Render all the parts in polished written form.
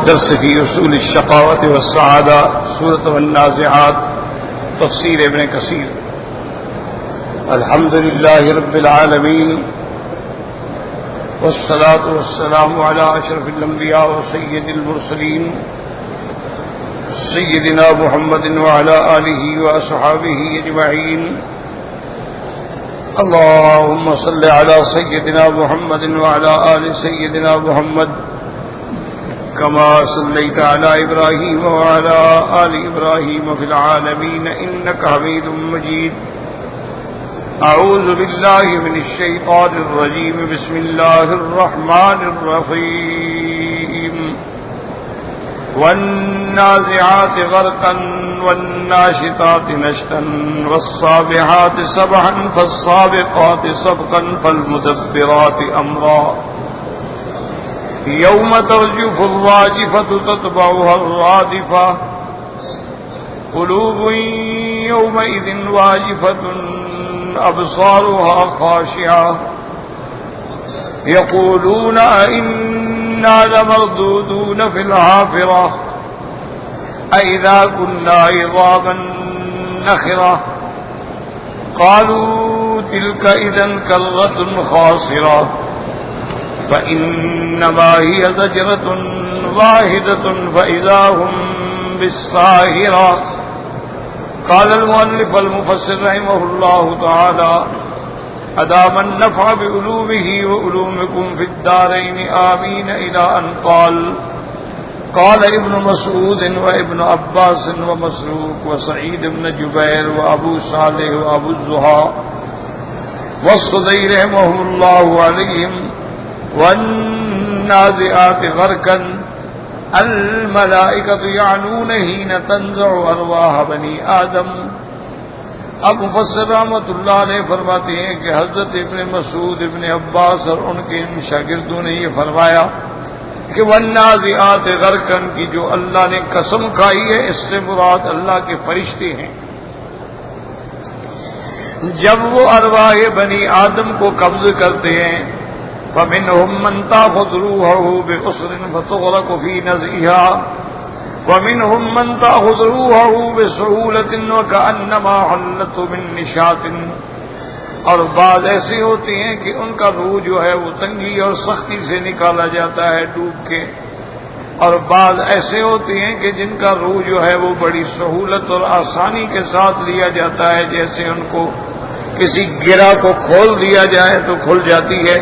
درس فی اصول الشقاوت والسعادہ سورۃ والنازعات تفسیر ابن کثیر. الحمد للہ رب العالمین والصلاة والسلام علی اشرف الانبیاء وسید المرسلین سیدنا محمد وعلی آلہ واصحابہ اجمعین. اللهم صل على سيدنا محمد وعلى آل سيدنا محمد كما صليت على إبراهيم وعلى آل إبراهيم في العالمين إنك حميد مجيد. أعوذ بالله من الشيطان الرجيم. بسم الله الرحمن الرحيم. والنازعات غرقا والناشطات نشطا والصابحات سبحا فالسابقات سبقا فالمدبرات أمرا. يوم ترجف الراجفة تتبعها الرادفة قلوب يومئذ واجفة أبصارها خاشعة يقولون أئنا لمردودون في الحافرة أئذا كنا عظاما نخرة قالوا تلك إذا كرة خاسرة فإنما هي زجرة واحدة فإذا هم بالساهرة. قال المؤلف المفسر رحمه الله تعالى أدام النفع بعلومه وعلومكم في الدارين آمين إلى أن قال ابن مسعود وابن عباس ومسروق وسعيد بن جبير وأبو صالح وأبو الزهى والصدي رحمهم الله عليهم والنازعات غرقا الملائكة يعنون حين تنزع أرواح بني آدم. اب مفسر رحمۃ اللہ علیہ فرماتے ہیں کہ حضرت ابن مسعود ابن عباس اور ان کے ان شاگردوں نے یہ فرمایا کہ والنازعات غرقا کی جو اللہ نے قسم کھائی ہے اس سے مراد اللہ کے فرشتے ہیں. جب وہ ارواح بنی آدم کو قبض کرتے ہیں فمنهم من تأخذ روحه بأسر فتغرق في نزعها ومنهم من تأخذ روحه بسهولة وكأنما حلت من نشاط. اور بعض ایسے ہوتے ہیں کہ ان کا روح جو ہے وہ تنگی اور سختی سے نکالا جاتا ہے ڈوب کے، اور بعض ایسے ہوتے ہیں کہ جن کا روح جو ہے وہ بڑی سہولت اور آسانی کے ساتھ لیا جاتا ہے، جیسے ان کو کسی گرہ کو کھول دیا جائے تو کھل جاتی ہے،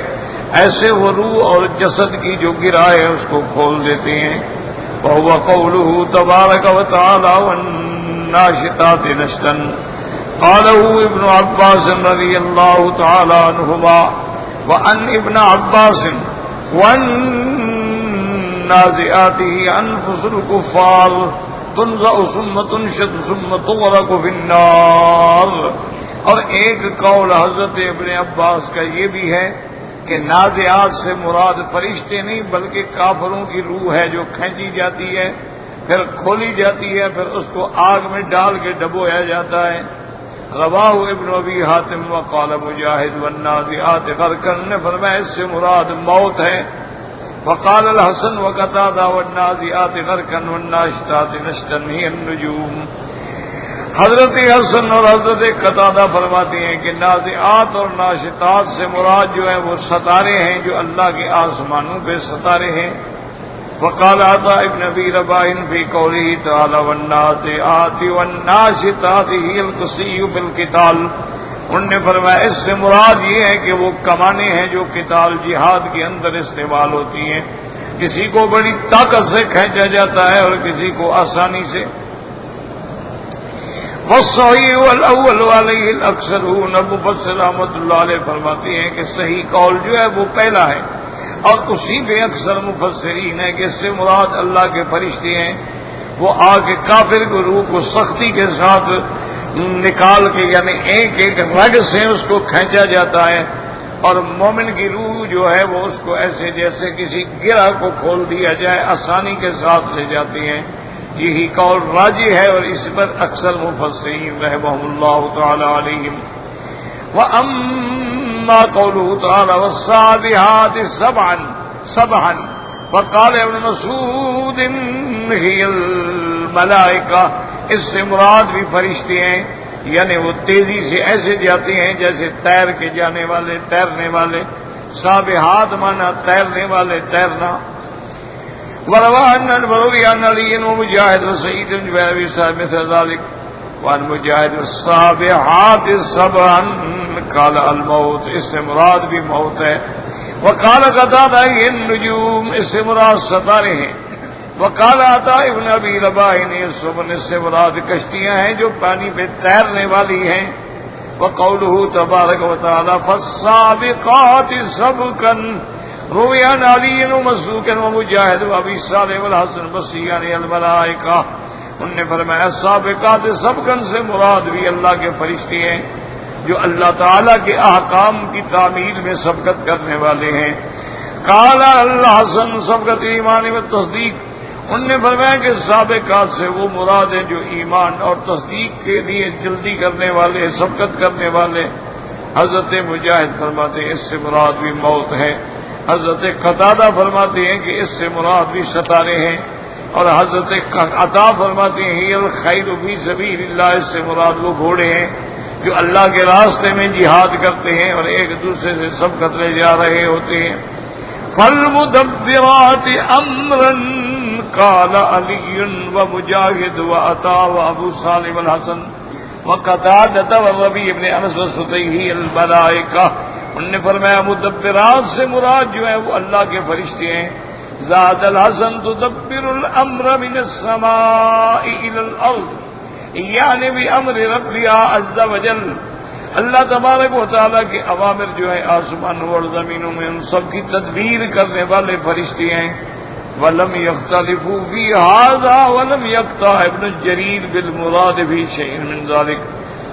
ایسے وہ روح اور جسد کی جو گرہ ہے اس کو کھول دیتے ہیں. وهو قوله تبارك وتعالى والناشطات نشطا. قاله ابن عباس رضي الله تعالى عنهما وعن ابن عباس والنازعات أنفس الكفار تنزع ثم تنشط ثم تغرق في النار. اور ایک قول حضرت ابن عباس کا یہ بھی ہے کہ نازعات سے مراد فرشتے نہیں بلکہ کافروں کی روح ہے جو کھینچی جاتی ہے، پھر کھولی جاتی ہے، پھر اس کو آگ میں ڈال کے ڈبویا جاتا ہے. رواہ ابن ابی حاتم وقال مجاہد والنازعات غرقا نے فرمایا اس سے مراد موت ہے. وقال الحسن وقتادہ والنازعات غرقا والناشطات نشطا هي النجوم. حضرت حسن اور حضرت قتادہ فرماتے ہیں کہ نازعات اور ناشطات سے مراد جو ہے وہ ستارے ہیں جو اللہ کے آسمانوں پہ ستارے ہیں. وقال عطاء ابن ابی رباح فی قوله تعالی والنازعات والناشطات هي القصي بالقتال. انہوں نے فرمایا اس سے مراد یہ ہے کہ وہ کمانیں ہیں جو قتال جہاد کے اندر استعمال ہوتی ہیں، کسی کو بڑی طاقت سے کھینچا جاتا ہے اور کسی کو آسانی سے. والصحیح والاول علیہ الاکثرون. مفسر رحمۃ اللہ علیہ فرماتے ہیں کہ صحیح قول جو ہے وہ پہلا ہے، اور اسی پہ اکثر مفسرین ہے کہ اس سے مراد اللہ کے فرشتے ہیں. وہ آ کے کافر کو روح کو سختی کے ساتھ نکال کے یعنی ایک ایک رگ سے اس کو کھینچا جاتا ہے، اور مومن کی روح جو ہے وہ اس کو ایسے جیسے کسی گرہ کو کھول دیا جائے آسانی کے ساتھ لے جاتی ہیں. یہی قول راجی ہے اور اس پر اکثر مفسرین رحمہم اللہ تعالی علیہم. وَأَمَّا قَوْلُهُ تَعَالَى وَالسَّابِحَاتِ سَبْحًا فقال ابن مسعود ہی الملائکہ، اس سے مراد بھی فرشتے ہیں، یعنی وہ تیزی سے ایسے جاتے ہیں جیسے تیر کے جانے والے، تیرنے والے، سابحات مانا تیرنے والے، تیرنا۔ وروى عن علي ومجاهد وسعيد بن جبير صاحب مثل ذلك وعن مجاهد الصابحات سبعا قال الموت، اس سے مراد بھی موت ہے۔ وقال قتادہ النجوم، اس سے مراد ستارے ہیں۔ وقال عطاء بن ابي رباح السفن، اس سے مراد کشتیاں ہیں جو پانی پہ تیرنے والی ہیں۔ وقوله تبارک وتعالى فالسابقات سبقا روی عن علی ومسروق ومجاہد وابی صالح والحسن البصری عن الملائکہ، انہوں نے فرمایا سابقات سبقا سے مراد بھی اللہ کے فرشتے ہیں جو اللہ تعالیٰ کے احکام کی تعمیل میں سبقت کرنے والے ہیں۔ قال الحسن سبقت ایمان و تصدیق، انہوں نے فرمایا کہ سابقات سے وہ مراد ہیں جو ایمان اور تصدیق کے لیے جلدی کرنے والے، سبقت کرنے والے۔ حضرت مجاہد فرماتے ہیں اس سے مراد بھی موت ہے۔ حضرت قتادہ فرماتے ہیں کہ اس سے مراد بھی ستارے ہیں، اور حضرت عطا فرماتے ہیں ہی الخیر فی سبیل اللہ، اس سے مراد وہ گھوڑے ہیں جو اللہ کے راستے میں جہاد کرتے ہیں اور ایک دوسرے سے سبقت لے جا رہے ہوتے ہیں۔ فالمدبرات امرا قال علی ومجاہد وعطا وابو صالح والحسن وقتادہ والربیع بن انس والسدی الملائکہ، انہوں نے فرمایا مدبرات سے مراد جو ہے وہ اللہ کے فرشتے ہیں۔ زاد الحسن تدبر الامر من السماء الى الارض، یعنی بامر ربها عز وجل، اللہ تبارک و تعالیٰ کے اوامر جو ہے آسمانوں اور زمینوں میں ان سب کی تدبیر کرنے والے فرشتے ہیں۔ ولم يختلفوا في هذا ولم يقطع ابن جرير بالمراد في شيء من ذلك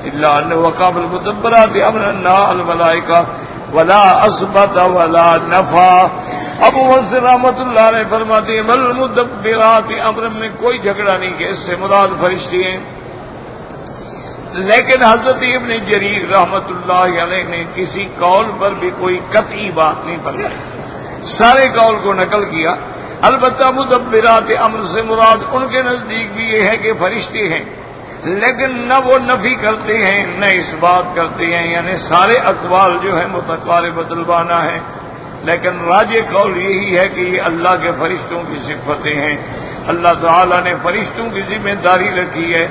الا انه وقع بالمدبرات امرنا الملائکہ ولا اثبت ولا نفى۔ ابو منصور رحمۃ اللہ علیہ فرماتے ہیں بالمدبرات امر میں کوئی جھگڑا نہیں کہ اس سے مراد فرشتے ہیں، لیکن حضرت ابن جریر رحمۃ اللہ علیہ نے کسی قول پر بھی کوئی قطعی بات نہیں فرمائی، سارے قول کو نقل کیا۔ البتہ مدبرات امر سے مراد ان کے نزدیک بھی یہ ہے کہ فرشتے ہیں، لیکن نہ وہ نفی کرتے ہیں نہ اس بات کرتے ہیں، یعنی سارے اقوال جو ہے متقاربۃ البانہ ہیں، لیکن راجح قول یہی ہے کہ یہ اللہ کے فرشتوں کی صفتیں ہیں۔ اللہ تعالیٰ نے فرشتوں کی ذمہ داری رکھی ہے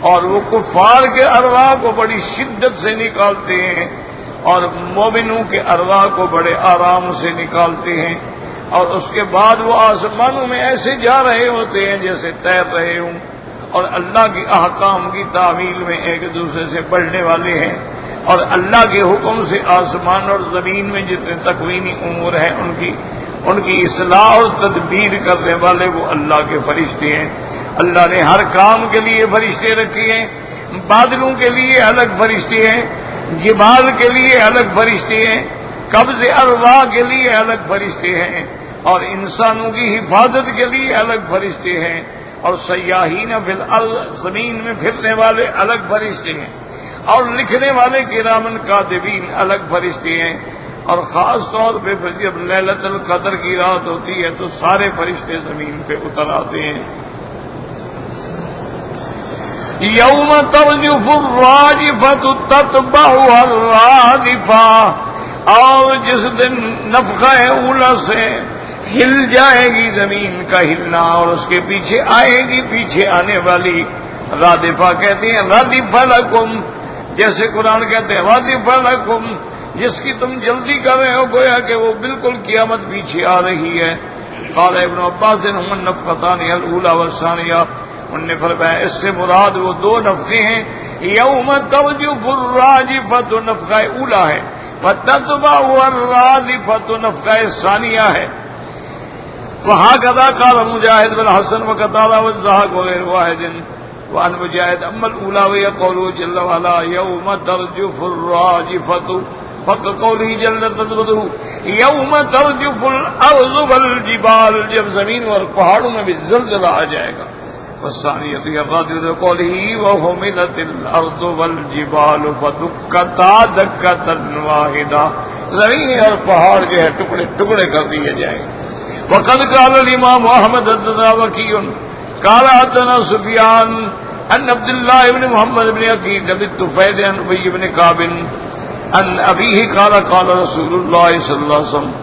اور وہ کفار کے ارواح کو بڑی شدت سے نکالتے ہیں اور مومنوں کے ارواح کو بڑے آرام سے نکالتے ہیں، اور اس کے بعد وہ آسمانوں میں ایسے جا رہے ہوتے ہیں جیسے تیر رہے ہوں، اور اللہ کی احکام کی تعمیل میں ایک دوسرے سے بڑھنے والے ہیں، اور اللہ کے حکم سے آسمان اور زمین میں جتنے تکوینی امور ہیں ان کی اصلاح اور تدبیر کرنے والے وہ اللہ کے فرشتے ہیں۔ اللہ نے ہر کام کے لیے فرشتے رکھے ہیں، بادلوں کے لیے الگ فرشتے ہیں، جبال کے لیے الگ فرشتے ہیں، قبض ارواح کے لیے الگ فرشتے ہیں، اور انسانوں کی حفاظت کے لیے الگ فرشتے ہیں، اور سیاحین فی الارض، زمین میں پھرنے والے الگ فرشتے ہیں، اور لکھنے والے کرامن کاتبین الگ فرشتے ہیں، اور خاص طور پہ جب لیلۃ القدر کی رات ہوتی ہے تو سارے فرشتے زمین پہ اتر آتے ہیں۔ یوم ترجف الراجفۃ تتبعها الرادفہ، اور جس دن نفخہ اولا سے ہل جائے گی زمین کا ہلنا اور اس کے پیچھے آئے گی پیچھے آنے والی۔ رادفہ کہتے ہیں رادف لکم، جیسے قرآن کہتے ہیں رادف لکم، جس کی تم جلدی کر رہے ہو گویا کہ وہ بالکل قیامت پیچھے آ رہی ہے۔ قال ابن عباس ہم النفختان الاولى والثانیہ، انہوں نے فرمایا اس سے مراد وہ دو نفخے ہیں، یوم ترجف الراجفۃ نفخہ اولا ہے، وتتبعها الرادفۃ نفخہ ثانیہ ہے۔ وهكذا قال مجاہد والحسن وقتادہ والضحاک وغیر واحد وعن مجاہد اما الاولى وهي قوله جل وعلا يوم ترجف الراجفۃ فقوله جل تدرده يوم ترجف الارض والجبال، جب زمین اور پہاڑوں میں بھی زلزلہ آ جائے گا۔ والثانیہ الرادفۃ قوله وحملت الارض والجبال فدکتا دکۃ واحدہ، زمین اور پہاڑ جو ہے ٹکڑے ٹکڑے کر دیے جائیں گے۔ وقد قال الامام احمد حدثنا وكيع قال حدثنا سفيان عن عبد الله بن محمد بن عقيل بن الطفيل عن ابي بن كعب عن ابيه قال قال رسول الله صلى الله عليه وسلم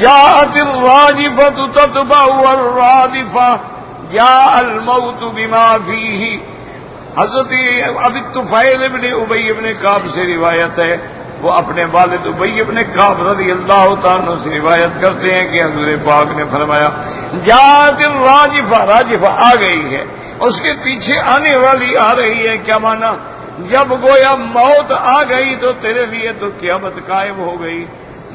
جاءت الراجفة تتبع الرادفة جاء الموت بما فيه. حضرت ابی الطفیل ابن ابی ابن کعب سے روایت ہے، وہ اپنے والد ابی ابن کعب رضی اللہ تعالیٰ سے روایت کرتے ہیں کہ حضور پاک نے فرمایا جاءت الراجفہ، راجفہ آ گئی ہے، اس کے پیچھے آنے والی آ رہی ہے. کیا مانا؟ جب گویا موت آ گئی تو تیرے لیے تو قیامت قائم ہو گئی.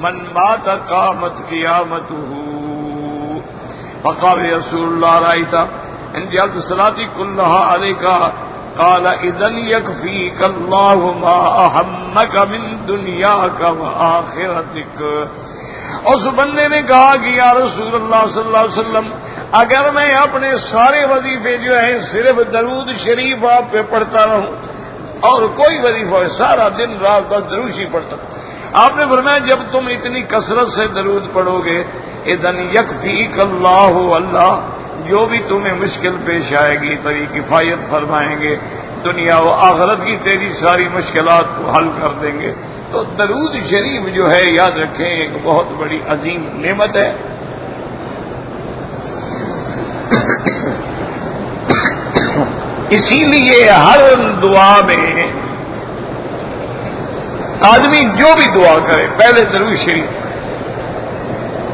من مات قامت قیامتہ. فقال رسول اللہ رأیت ان جعلت صلاتي كلها عليك قال اذن يكفيك الله ما اهمك من دنياك واخرتك. اس بندے نے کہا کہ یا رسول اللہ صلی اللہ علیہ وسلم اگر میں اپنے سارے وظیفے جو ہیں صرف درود شریف آپ پہ پڑھتا رہوں اور کوئی وظیفہ سارا دن رات بس درود شریف پڑھتا ہوں. آپ نے فرمایا جب تم اتنی کثرت سے درود پڑھو گے اذن یکفیک اللہ، اللہ جو بھی تمہیں مشکل پیش آئے گی تیری کفایت فرمائیں گے، دنیا و آخرت کی تیری ساری مشکلات کو حل کر دیں گے. تو درود شریف جو ہے یاد رکھیں ایک بہت بڑی عظیم نعمت ہے. اسی لیے ہر دعا میں آدمی جو بھی دعا کرے پہلے درود شریف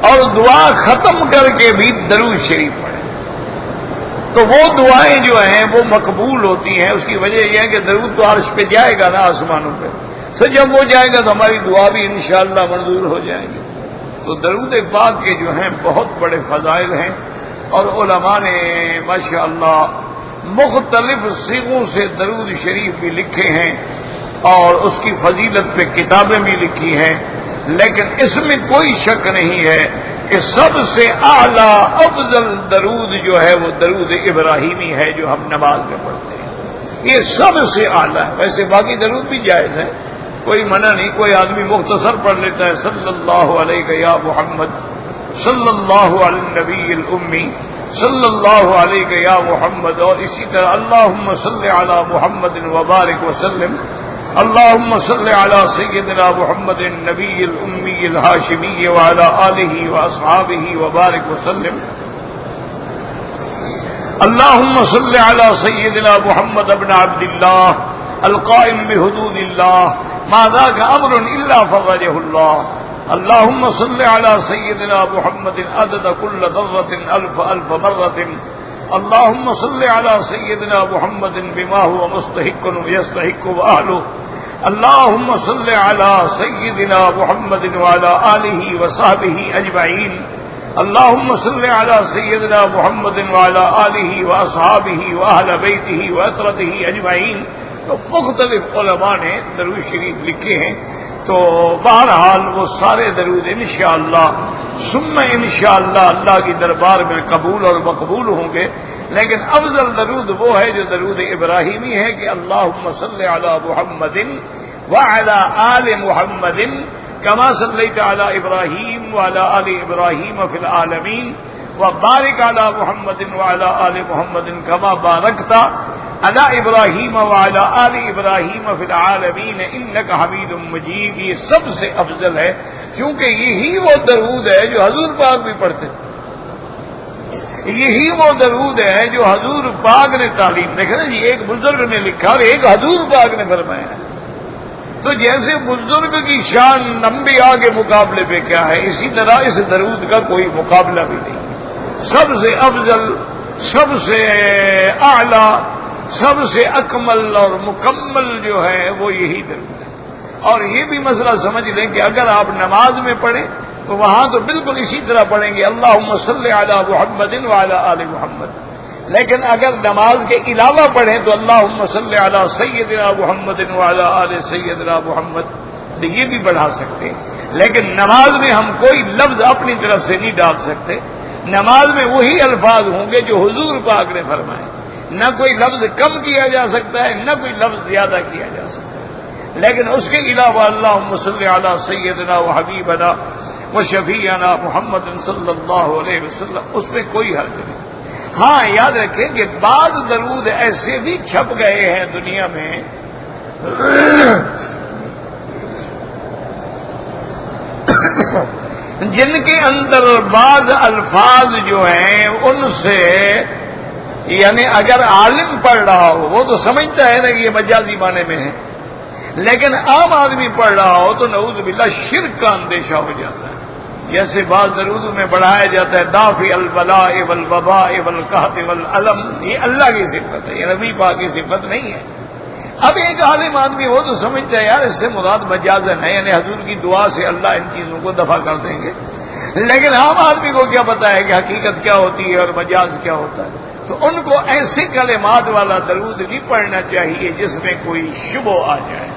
اور دعا ختم کر کے بھی درود شریف پڑھے تو وہ دعائیں جو ہیں وہ مقبول ہوتی ہیں. اس کی وجہ یہ ہے کہ درود تو عرش پہ جائے گا نا، آسمانوں پہ، تو جب وہ جائے گا تو ہماری دعا بھی انشاءاللہ منظور ہو جائے گی. تو درود پاک کے جو ہیں بہت بڑے فضائل ہیں اور علماء نے ماشاءاللہ مختلف صیغوں سے درود شریف بھی لکھے ہیں اور اس کی فضیلت پہ کتابیں بھی لکھی ہیں. لیکن اس میں کوئی شک نہیں ہے کہ سب سے اعلیٰ افضل درود جو ہے وہ درود ابراہیمی ہے جو ہم نماز میں پڑھتے ہیں. یہ سب سے اعلیٰ ہے. ویسے باقی درود بھی جائز ہے، کوئی منع نہیں. کوئی آدمی مختصر پڑھ لیتا ہے صلی اللہ علیہ یا محمد، صلی اللہ علی النبی الامی، صلی اللہ علیہ یا محمد، اور اسی طرح اللہم صلی علی محمد وبارک وسلم، اللہم صلی علی سیدنا محمد النبی الامی الہاشمی وعلی آلہ واصحابہ وبارک وسلم. اللہم صلی علی سیدنا محمد ابن عبد اللہ القائم بحدود اللہ ما ذاک امر الا فرجہ اللہ. اللہم صلی علی سیدنا محمد عدد کل ذرۃ الف الف مرۃ. اللہم صلی علی سیدنا محمد بما هو مستحق ويستحق اہلہ. اللہم صلی علی سیدنا محمد وعلی آلہ وصحبہ اجمعین. اللہم صلی علی سیدنا محمد وعلی آلہ واصحابہ واہل بیتہ واسرتہ اجمعین. تو مختلف علماء نے درود شریف لکھے ہیں. تو بہرحال وہ سارے درود انشاءاللہ ثم انشاءاللہ اللہ کی دربار میں قبول اور مقبول ہوں گے. لیکن افضل درود وہ ہے جو درود ابراہیمی ہے کہ اللہم صلی علی محمد وعلی آل محمد کما صلیت علی ابراہیم وعلی آل ابراہیم فی العالمین وبارک علی محمد وعلی آل محمد کما بارکت علی ابراہیم وعلی آل ابراہیم فی العالمین انک حمید مجید. یہ سب سے افضل ہے کیونکہ یہی وہ درود ہے جو حضور پاک بھی پڑھتے تھے. یہی وہ درود ہے جو حضور پاک نے تعلیم دیکھا نا جی. ایک بزرگ نے لکھا اور ایک حضور پاک نے فرمایا ہے. تو جیسے بزرگ کی شان انبیاء کے مقابلے پہ کیا ہے، اسی طرح اس درود کا کوئی مقابلہ بھی نہیں. سب سے افضل، سب سے اعلی، سب سے اکمل اور مکمل جو ہے وہ یہی درود ہے. اور یہ بھی مسئلہ سمجھ لیں کہ اگر آپ نماز میں پڑھیں تو وہاں تو بالکل اسی طرح پڑھیں گے اللہم صلی علی محمد وعلی آل محمد. لیکن اگر نماز کے علاوہ پڑھیں تو اللہم صلی علی سیدنا محمد وعلی آل سیدنا محمد، تو یہ بھی بڑھا سکتے ہیں. لیکن نماز میں ہم کوئی لفظ اپنی طرف سے نہیں ڈال سکتے. نماز میں وہی الفاظ ہوں گے جو حضور پاک نے فرمائے. نہ کوئی لفظ کم کیا جا سکتا ہے، نہ کوئی لفظ زیادہ کیا جا سکتا ہے. لیکن اس کے علاوہ اللہم صلی علی سیدنا و حبیبنا وشفیعنا محمد صلی اللہ علیہ وسلم، اس میں کوئی حرج نہیں۔ ہاں یاد رکھیں کہ بعض درود ایسے بھی چھپ گئے ہیں دنیا میں جن کے اندر بعض الفاظ جو ہیں ان سے یعنی اگر عالم پڑھ رہا ہو وہ تو سمجھتا ہے نا کہ یہ مجازی معنی میں ہے، لیکن عام آدمی پڑھ رہا ہو تو نعوذ باللہ شرک کا اندیشہ ہو جاتا ہے۔ جیسے بعض درود میں بڑھایا جاتا ہے دافع البلاء والوباء والقحط والالم، یہ اللہ کی صفت ہے، یہ نبی پاک کی صفت نہیں ہے۔ اب ایک عالم آدمی ہو تو سمجھتا ہے یار اس سے مراد مجازن ہے، یعنی حضور کی دعا سے اللہ ان چیزوں کو دفع کر دیں گے، لیکن عام آدمی کو کیا پتا ہے کہ حقیقت کیا ہوتی ہے اور مجاز کیا ہوتا ہے۔ تو ان کو ایسے کلمات والا درود نہیں پڑھنا چاہیے جس میں کوئی شبہ آ جائے،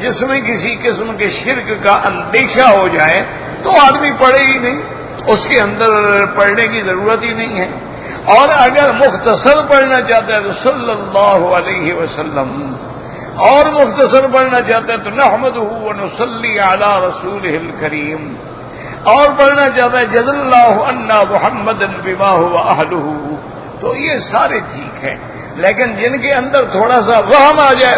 جس میں کسی قسم کے شرک کا اندیشہ ہو جائے تو آدمی پڑھے ہی نہیں، اس کے اندر پڑھنے کی ضرورت ہی نہیں ہے۔ اور اگر مختصر پڑھنا چاہتا ہے تو صلی اللہ علیہ وسلم، اور مختصر پڑھنا چاہتا ہے تو نحمدہ ونصلی علی رسولہ الکریم، اور پڑھنا چاہتا ہے جزا اللہ عنا محمدا بما هو اہلہ، تو یہ سارے ٹھیک ہیں، لیکن جن کے اندر تھوڑا سا وہم آ جائے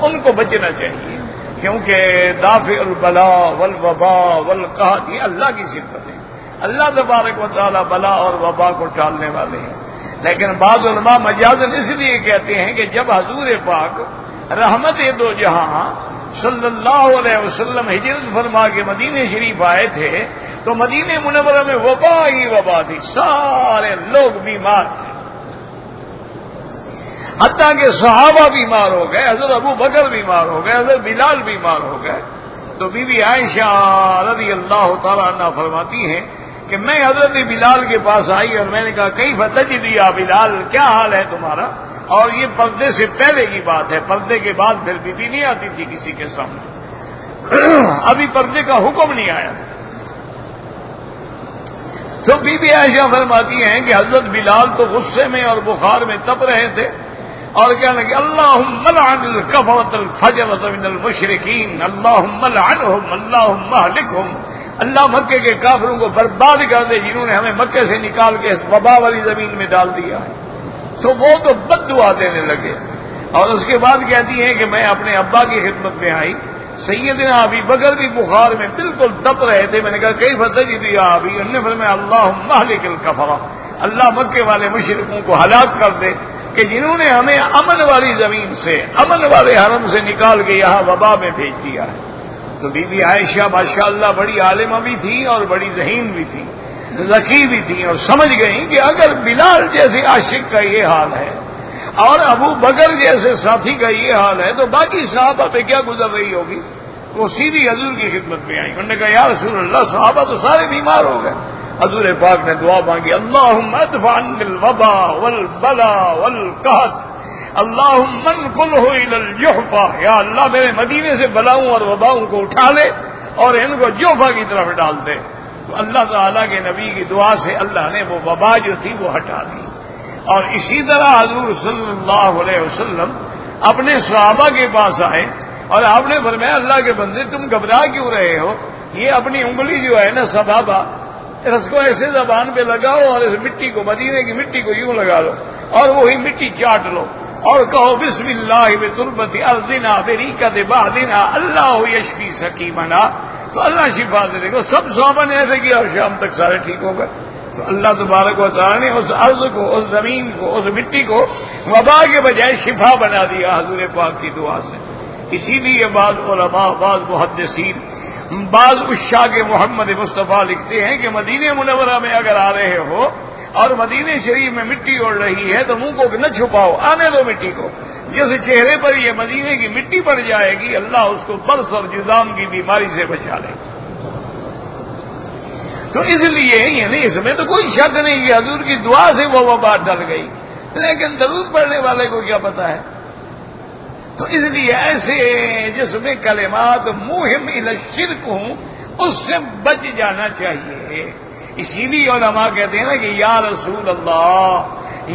ان کو بچنا چاہیے، کیونکہ دافع البلاء والوباء والقحط یہ اللہ کی صفت ہے، اللہ تبارک و تعالی بلا اور وبا کو ٹالنے والے ہیں۔ لیکن بعض علماء مجازن اس لیے کہتے ہیں کہ جب حضور پاک رحمت دو جہاں صلی اللہ علیہ وسلم ہجرت فرما کے مدینہ شریف آئے تھے تو مدینہ منورہ میں وبا ہی وبا تھی، سارے لوگ بیمار تھے، حتیٰ کہ صحابہ بیمار ہو گئے، حضرت ابو بکر بیمار ہو گئے، حضرت بلال بیمار ہو گئے۔ تو بی بی عائشہ رضی اللہ تعالیٰ عنہ فرماتی ہیں کہ میں حضرت بلال کے پاس آئی اور میں نے کہا کیف تجد یا بلال، کیا حال ہے تمہارا؟ اور یہ پردے سے پہلے کی بات ہے، پردے کے بعد پھر بی بی نہیں آتی تھی کسی کے سامنے، ابھی پردے کا حکم نہیں آیا۔ تو بی بی عائشہ فرماتی ہیں کہ حضرت بلال تو غصے میں اور بخار میں تپ رہے تھے اور کہنے لگے اللہم لعن الکفرۃ الفجرۃ من المشرکین، اللہم لعنہم، اللہم اہلکہم، اللہ مکے کے کافروں کو برباد کر دے جنہوں نے ہمیں مکے سے نکال کے اس وبا والی زمین میں ڈال دیا ہے۔ تو وہ تو بد دعا دینے لگے، اور اس کے بعد کہتی ہیں کہ میں اپنے ابا کی خدمت میں آئی، سیدنا ابی بکر بھی بخار میں بالکل تپ رہے تھے، میں نے کہا کیف تجد یا ابی، انہوں نے فرمایا اللہم اہلک الکفرۃ، اللہ مکے والے مشرکوں کو ہلاک کر دے کہ جنہوں نے ہمیں امن والی زمین سے، امن والے حرم سے نکال کے یہاں وبا میں بھیج دیا ہے۔ تو بی بی عائشہ ماشاءاللہ بڑی عالمہ بھی تھی اور بڑی ذہین بھی تھی، ذکی بھی تھی، اور سمجھ گئی کہ اگر بلال جیسے عاشق کا یہ حال ہے اور ابو بکر جیسے ساتھی کا یہ حال ہے تو باقی صحابہ پہ کیا گزر رہی ہوگی۔ وہ سیدھی حضور کی خدمت میں آئی، انہوں نے کہا یا رسول اللہ صحابہ تو سارے بیمار ہو گئے۔ حضور پاک نے دعا مانگی اللہم ادفع عنی الوبا والبلا والقحط اللہم انقلہ الی الجحفہ، یا اللہ میرے مدینے سے بلاؤں اور وباؤں کو اٹھا لے اور ان کو جوفہ کی طرف ڈال دے۔ تو اللہ تعالیٰ کے نبی کی دعا سے اللہ نے وہ وبا جو تھی وہ ہٹا دی۔ اور اسی طرح حضور صلی اللہ علیہ وسلم اپنے صحابہ کے پاس آئے اور آپ نے فرمایا اللہ کے بندے تم گھبرا کیوں رہے ہو، یہ اپنی انگلی جو ہے نا سبابہ، اس کو ایسے زبان پہ لگاؤ اور اس مٹی کو، مدینے کی مٹی کو یوں لگا لو اور وہی مٹی چاٹ لو اور کہو بسم اللہ بتربت ارضنا بریقت بعدنا اللہ یشفی سقیمنا، تو اللہ شفا دے گا۔ سب صحابہ نے ایسے کیا اور شام تک سارے ٹھیک ہو گئے۔ تو اللہ تبارک و تعالیٰ نے اس ارض کو، اس زمین کو، اس مٹی کو وبا کے بجائے شفا بنا دیا حضور پاک کی دعا سے۔ اسی لیے بعض علماء، بعض محدثین، بعض عشاق محمد مصطفیٰ لکھتے ہیں کہ مدینہ منورہ میں اگر آ رہے ہو اور مدینہ شریف میں مٹی اڑ رہی ہے تو منہ کو نہ چھپاؤ، آنے دو مٹی کو، جس چہرے پر یہ مدینے کی مٹی پڑ جائے گی اللہ اس کو برس اور جذام کی بیماری سے بچا لے گا۔ تو اس لیے یعنی اس میں تو کوئی شک نہیں کہ حضور کی دعا سے وہ وبا ڈل گئی، لیکن درود پڑھنے والے کو کیا پتا ہے۔ تو اس لیے ایسے جس میں کلمات موہم الی الشرک ہوں اس سے بچ جانا چاہیے۔ اسی لیے علماء کہتے ہیں نا کہ یا رسول اللہ،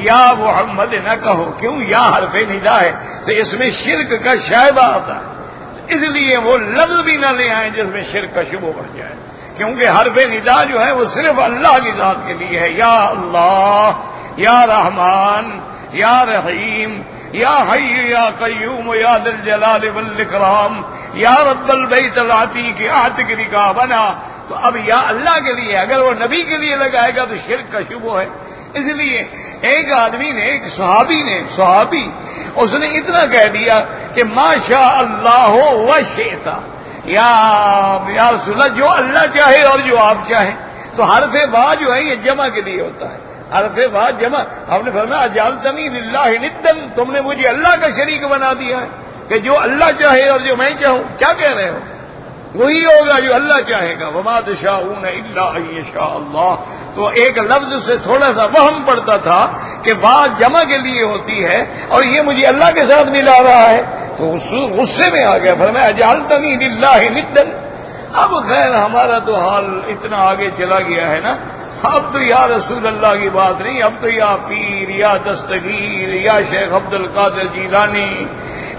یا محمد نہ کہو، کیوں؟ یا حرف ندا ہے تو اس میں شرک کا شائبہ آتا ہے، اس لیے وہ لفظ بھی نہ لے آئیں جس میں شرک کا شبہ بڑھ جائے، کیونکہ حرف ندا جو ہے وہ صرف اللہ کی ذات کے لیے ہے. یا اللہ، یا رحمان، یا رحیم، یا حی یا قیوم یا ذی الجلال والاکرام، یا رب البیت العتیق اعتق رقابنا. تو اب یا اللہ کے لیے، اگر وہ نبی کے لیے لگائے گا تو شرک کا شبہ ہے. اس لیے ایک آدمی نے، ایک صحابی اس نے اتنا کہہ دیا کہ ما شاء اللہ و شئت، یا رسول اللہ، جو اللہ چاہے اور جو آپ چاہیں. تو حرف با جو ہے یہ جمع کے لیے ہوتا ہے. حرف با جمع. ہم نے فرمایا اجعلتنی للہ ندا، تم نے مجھے اللہ کا شریک بنا دیا ہے کہ جو اللہ چاہے اور جو میں چاہوں. کیا کہہ رہے ہو؟ وہی ہوگا جو اللہ چاہے گا. وما تشاءون الا ان یشاء اللہ. تو ایک لفظ سے تھوڑا سا وہم پڑتا تھا کہ بات جمع کے لیے ہوتی ہے اور یہ مجھے اللہ کے ساتھ ملا رہا ہے، تو غصے میں آ گیا. فرمایا اجعلتنی للہ ندا. اب خیر ہمارا تو حال اتنا آگے چلا گیا ہے نا، اب تو یا رسول اللہ کی بات نہیں، اب تو یا پیر، یا دستگیر، یا شیخ عبد القادر جیلانی،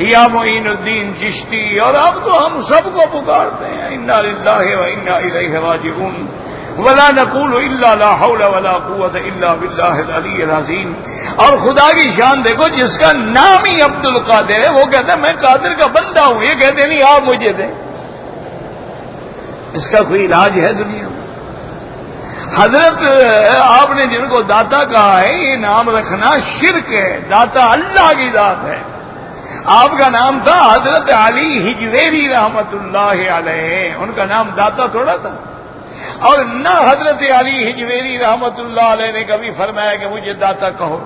یا معین الدین چشتی، اور اب تو ہم سب کو پکارتے ہیں انا للہ و انا الیہ راجعون. ولا نقول الا لا حول ولا قوت الا باللہ العلی العظیم. اور خدا کی شان دیکھو، جس کا نام ہی عبد القادر ہے وہ کہتا ہے میں قادر کا بندہ ہوں. یہ کہتے نہیں آپ مجھے دیں. اس کا کوئی علاج ہے دنیا میں؟ حضرت آپ نے جن کو داتا کہا ہے، یہ نام رکھنا شرک ہے. داتا اللہ کی ذات ہے. آپ کا نام تھا حضرت علی حجویری رحمت اللہ علیہ، ان کا نام داتا تھوڑا تھا. اور نہ حضرت علی حجویری رحمت اللہ علیہ نے کبھی فرمایا کہ مجھے داتا کہو.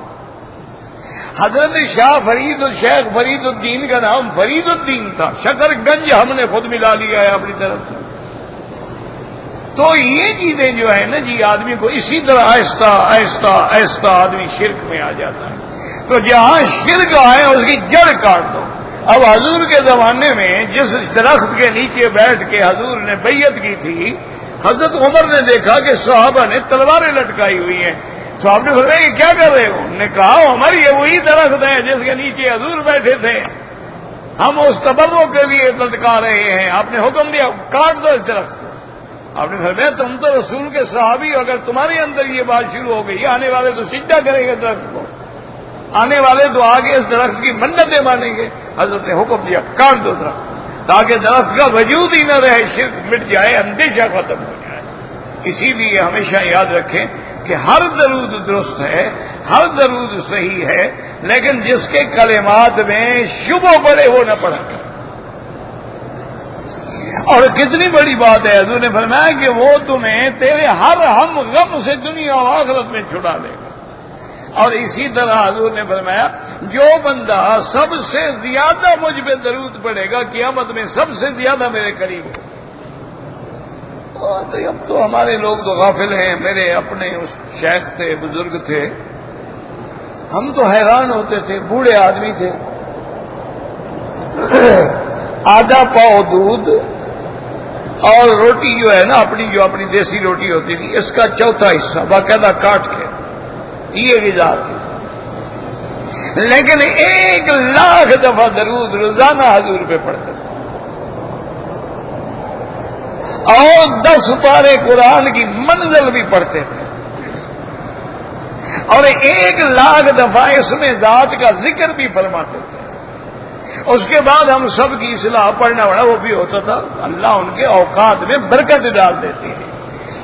حضرت شاہ فرید الشیخ فرید الدین کا نام فرید الدین تھا. شکر گنج ہم نے خود ملا لیا ہے اپنی طرف سے. تو یہ چیزیں جو ہے نا جی، آدمی کو اسی طرح آہستہ آہستہ آہستہ آدمی شرک میں آ جاتا ہے. تو جہاں شرک آئے اس کی جڑ کاٹ دو. اب حضور کے زمانے میں جس درخت کے نیچے بیٹھ کے حضور نے بیعت کی تھی، حضرت عمر نے دیکھا کہ صحابہ نے تلواریں لٹکائی ہوئی ہیں. تو آپ نے بتایا کہ کیا کر رہے ہو؟ انہوں نے کہا عمر یہ وہی درخت ہے جس کے نیچے حضور بیٹھے تھے، ہم اس تبرک کے لیے لٹکا رہے ہیں. آپ نے حکم دیا کاٹ دو اس درخت کو. آپ نے فرمایا تم تو رسول کے صحابی ہو، اگر تمہارے اندر یہ بات شروع ہو گئی، آنے والے تو سجدہ کریں گے درخت کو، آنے والے تو آگے اس درخت کی منتیں مانیں گے. حضرت نے حکم دیا کاٹ دو درخت، تاکہ درخت کا وجود ہی نہ رہے، شرک مٹ جائے، اندیشہ ختم ہو جائے. اسی لیے ہمیشہ یاد رکھیں کہ ہر درود درست ہے، ہر درود صحیح ہے، لیکن جس کے کلمات میں شبہ پڑے وہ نہ پڑھا کرے. اور کتنی بڑی بات ہے، حضور نے فرمایا کہ وہ تمہیں تیرے ہر ہم غم سے دنیا و آخرت میں چھڑا لے گا. اور اسی طرح حضور نے فرمایا جو بندہ سب سے زیادہ مجھ پہ درود پڑے گا قیامت میں سب سے زیادہ میرے قریب ہو. تو اب تو ہمارے لوگ تو غافل ہیں. میرے اپنے اس شیخ تھے، بزرگ تھے، ہم تو حیران ہوتے تھے. بوڑھے آدمی تھے، آدھا پاؤ دودھ اور روٹی جو ہے نا جو اپنی دیسی روٹی ہوتی تھی، اس کا چوتھا حصہ باقاعدہ کاٹ کے یہ غذا تھی. لیکن 1,00,000 دفعہ درود روزانہ حضور پہ پڑھتے تھے اور 10 پارے قرآن کی منزل بھی پڑھتے تھے اور 1,00,000 دفعہ اس میں ذات کا ذکر بھی فرماتے تھے. اس کے بعد ہم سب کی اصلاح پڑھنا پڑا، وہ بھی ہوتا تھا. اللہ ان کے اوقات میں برکت ڈال دیتی ہے،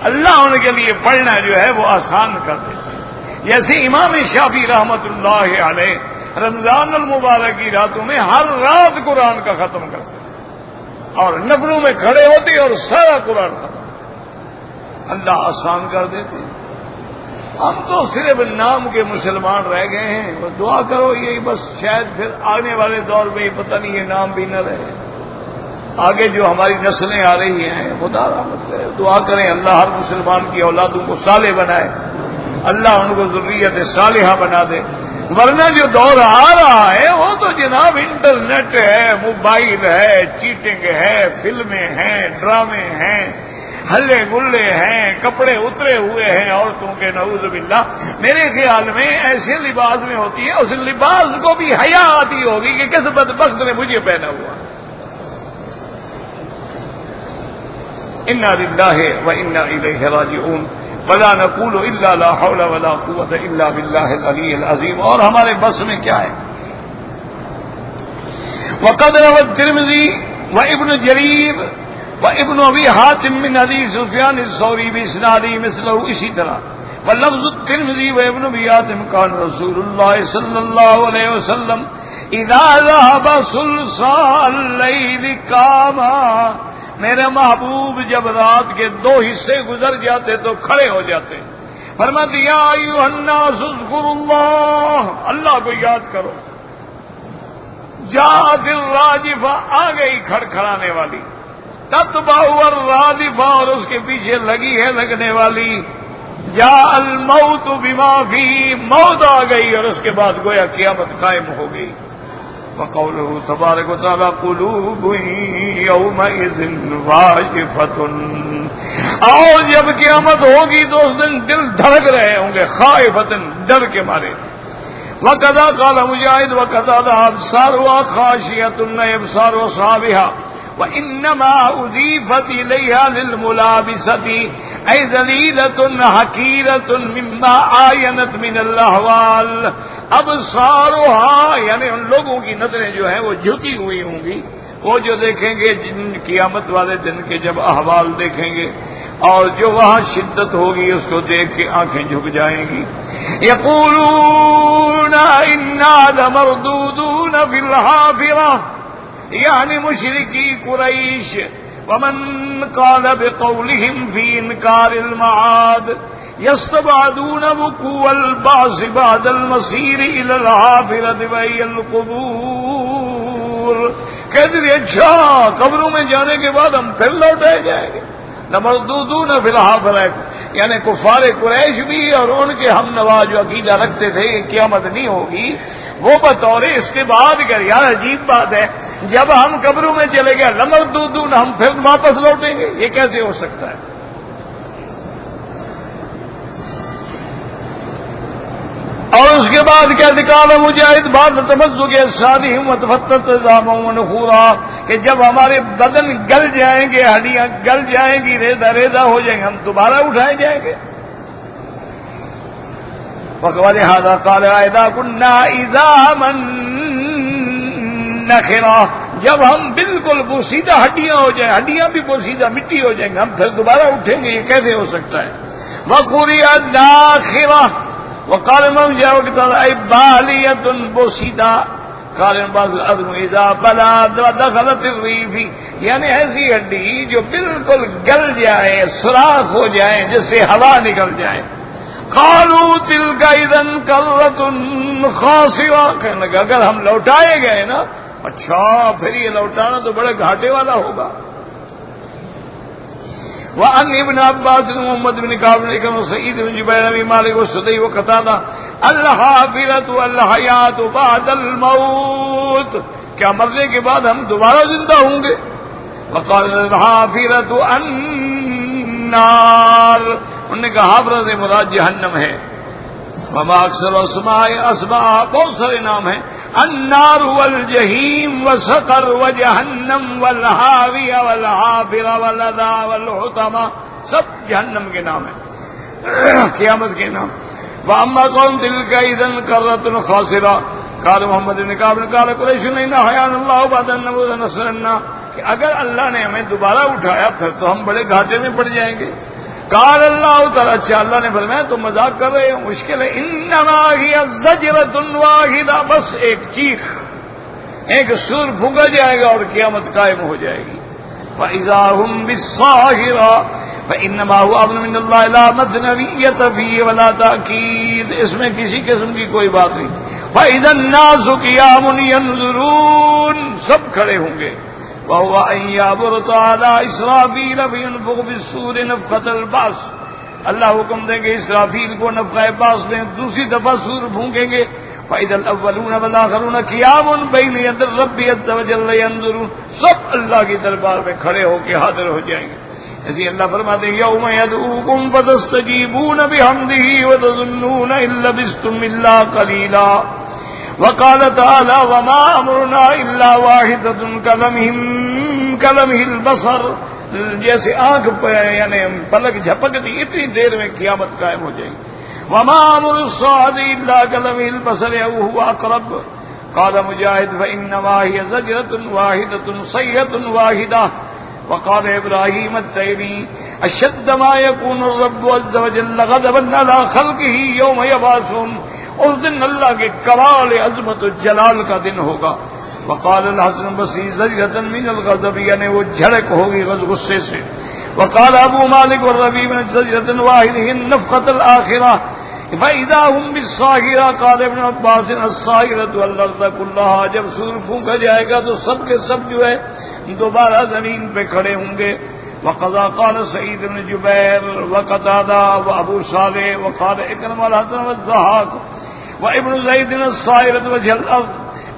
اللہ ان کے لیے پڑھنا جو ہے وہ آسان کر دیتے ہیں. جیسے امام شافعی رحمت اللہ علیہ رمضان المبارک کی راتوں میں ہر رات قرآن کا ختم کرتے اور نفلوں میں کھڑے ہوتے اور سارا قرآن ختم، اللہ آسان کر دیتے. ہم تو صرف نام کے مسلمان رہ گئے ہیں. بس دعا کرو یہی، بس شاید پھر آنے والے دور میں یہ پتہ نہیں یہ نام بھی نہ رہے. آگے جو ہماری نسلیں آ رہی ہیں خدا رحمت کرے، دعا کریں اللہ ہر مسلمان کی اولادوں کو صالح بنائے، اللہ ان کو ذریت صالحہ بنا دے. ورنہ جو دور آ رہا ہے وہ تو جناب انٹرنیٹ ہے، موبائل ہے، چیٹنگ ہے، فلمیں ہیں، ڈرامے ہیں، ہلے گلے ہیں، کپڑے اترے ہوئے ہیں عورتوں کے، نعوذ باللہ. میرے خیال میں ایسے لباس میں ہوتی ہے، اس لباس کو بھی حیا آتی ہوگی کہ کس بدبخت نے مجھے پہنا ہوا. انا للہ وانا الیہ راجعون ولا نقول الا لا حول ولا قوة الا باللہ العلی العظیم. اور ہمارے بس میں کیا ہے. وقد روى الترمذي وابن جرير وابن ابي حاتم من حديث سفيان الثوري باسناده مثله اسی طرح. واللفظ الترمذي وابن ابي حاتم قال رسول الله صلى الله عليه وسلم اذا ذهب ثلث الليل قام. میرے محبوب جب رات کے 2 حصے گزر جاتے تو کھڑے ہو جاتے. فرمایا یا ایھا الناس اذکروا اللہ, اللہ کو یاد کرو. جاءت الراجفہ, آ گئی کھڑکھڑانے والی. تتبع الرادفہ, اور اس کے پیچھے لگی ہے لگنے والی. جاء الموت بما فیہ, موت آ گئی اور اس کے بعد گویا قیامت قائم ہو گئی. وقوله تبارک و تعالی قلوب یومئذ واجفۃ, اور جب قیامت ہوگی تو اس دن دل دھڑک رہے ہوں گے, خائفۃ, ڈر کے مارے. وقذا قال مجاہد وقتادہ ابصارها خاشعۃ ابصار اصحابها وانما اضيفت اليها للملابسۃ اي ذلیلۃ حقیرۃ مما عاینت من الاحوال. ابصارها یعنی ان لوگوں کی نظریں جو ہیں وہ جھکی ہوئی ہوں گی, وہ جو دیکھیں گے جن قیامت والے دن کے جب احوال دیکھیں گے اور جو وہاں شدت ہوگی اس کو دیکھ کے آنکھیں جھک جائیں گی. یقولون انا لمردودون فی الحافرہ, یعنی مشرکی قریش. ومن قال بقولهم فی انکار المعاد یستبعدون وقوع البعث بعد المسیر الى الحافرة وهي القبور. کہتے ہیں اچھا قبروں میں جانے کے بعد ہم پھر لوٹائے جائیں گے. لمردودون فی الحافرہ, یعنی کفار قریش بھی اور ان کے ہم نوا جو عقیدہ رکھتے تھے کہ قیامت نہیں ہوگی, وہ بطور اس کے بعد کر. یار عجیب بات ہے, جب ہم قبروں میں چلے گئے لمردودون, ہم پھر واپس لوٹیں گے, یہ کیسے ہو سکتا ہے. اور اس کے بعد کیا نکالا مجاہد بعد تمزق اجسادہم وتفتت عظامہم ونخورا, کہ جب ہمارے بدن گل جائیں گے, ہڈیاں گل جائیں گی, ریزہ ریزہ ہو جائیں گے, ہم دوبارہ اٹھائے جائیں گے. وَلِهَذَا قَالَ اِذَا كُنَّا عِظَامًا نَخِرَةً, جب ہم بالکل بوسیدہ ہڈیاں ہو جائیں, ہڈیاں بھی بوسیدہ مٹی ہو جائیں گے, ہم پھر دوبارہ اٹھیں گے, یہ کیسے ہو سکتا ہے. وَقُرِئَ النَّاخِرَةُ وقال امام جاؤ کہ اے بالیۃ بوسیدہ. قال بعض العظم اذا بلا دخلت الریف, یعنی ایسی ہڈی جو بالکل گل جائے, سوراخ ہو جائے, جس سے ہوا نکل جائے. قالوا تلك اذا کرۃ خاسرہ, کہنے لگا اگر ہم لوٹائے گئے نا, اچھا پھر یہ لوٹانا تو بڑے گھاٹے والا ہوگا. وعن ابن عباس محمد بن كعب بن سعيد بن جبير بن مالك والسدي وقتادة الحافرة الحياة بعد الموت, کیا مرنے کے بعد ہم دوبارہ زندہ ہوں گے. وقال الحافرة النار, انہوں نے کہا حافرہ سے مراد جہنم ہے. وما اکثر اسماء بہت سارے نام ہیں. النار والجحیم وسقر وجہنم والحاویہ والحافرہ واللظی والحطمہ, سب جہنم کے نام ہیں, قیامت کے نام. واما قوم تلک اذا کرۃ خاسرہ. قال محمد بن کعب قال قریش ان احیانا اللہ بعد ان نموت نصرنا, کہ اگر اللہ نے ہمیں دوبارہ اٹھایا پھر تو ہم بڑے گھاٹے میں پڑ جائیں گے. قال اللہ تعالی, اچھا اللہ نے فرمایا تو مذاق کر رہے ہو, مشکل ہے. انما ہی زجرۃ واحدہ, بس ایک چیخ, ایک سور پھونکا جائے گا اور قیامت قائم ہو جائے گی. فاذا هم بالصاغرہ فانما هو امر من اللہ لا مثنویۃ فیہ ولا تاکید, اس میں کسی قسم کی کوئی بات نہیں. فاذا الناس قیام ينظرون, سب کھڑے ہوں گے. وهو ان يعبر تعالى اسرافیل فينفخ بالصور نفخة البعث, اللہ حکم دیں گے اسرافیل کو نفخہ بعث میں دوسری دفعہ سور پھونکیں گے. فإذا الأولون والآخرون قيام بين يد الرب عز وجل ينظرون, سب اللہ کے دربار میں کھڑے ہو کے حاضر ہو جائیں گے. اسی اللہ فرماتے ہیں یوم يدعوكم فتستجيبون بحمده وتظنون إن لبثتم إلا قليلا. وقال تعالى وما أمرنا إلا واحدة كلمه البصر جیسے آنکھ یعنی پلک جھپکتی اتنی دیر میں قیامت قائم ہو جائے گی. وما امر الصاعد الا كلمح البصر او هو اقرب. قال مجاهد فانما هي زجرة واحدة صيحة واحدة. وقال ابراهيم التيمي اشد ما يكون الرب عز وجل غضبا على خلقه يوم يبعثهم. اس دن اللہ کے کمال عظمت و جلال کا دن ہوگا. وقال الحسن البصری زجرة من الغضب یعنی وہ جھڑک ہوگی غصے سے. وقال ابو مالک والربیع بن زجرة واحدة النفخة الآخرة فإذا هم بالصاغرة. قال ابن عباس الصاغرة والأرض كلها. جب سور پھونکا جائے گا تو سب کے سب جو ہے دوبارہ زمین پہ کھڑے ہوں گے. وقضى قال سعید بن جبیر وقتادہ وابو صالح وقال اکرمہ الحسن والضحاک وابن زید الصائرة وجه الارض.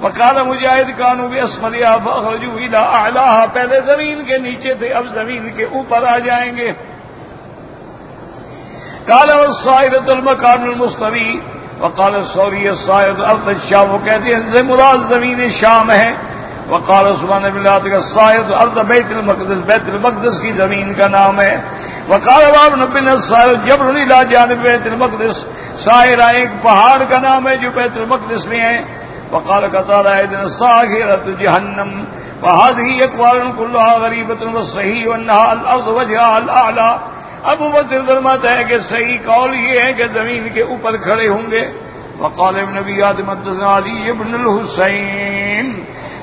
وقال مجاہد كانوا باسفلها فاخرجوا الى اعلاها. پہلے زمین کے نیچے تھے اب زمین کے اوپر آ جائیں گے. قال والصائرة المكان المستوي. وقال الثوري الصائرة ارض الشام. وہ کہتے ہیں سے مراد زمین شام ہے. وقال سبحان اللہ الصائرة ارض بیت المقدس. بیت المقدس کی زمین کا نام ہے. وقال ابن بن الصائرة جبل الى جانب بیت المقدس. صائرہ ایک پہاڑ کا نام ہے جو بیت المقدس میں ہے. وقال قتادہ الصاغرة جہنم. وهذه اقوال كلها غریبة والصحیح انها الارض وجهها الاعلى. ابو بکر فرماتا ہے کہ صحیح قول یہ ہے کہ زمین کے اوپر کھڑے ہوں گے. وقال ابن ابي آدم حدثنا علي بن الحسين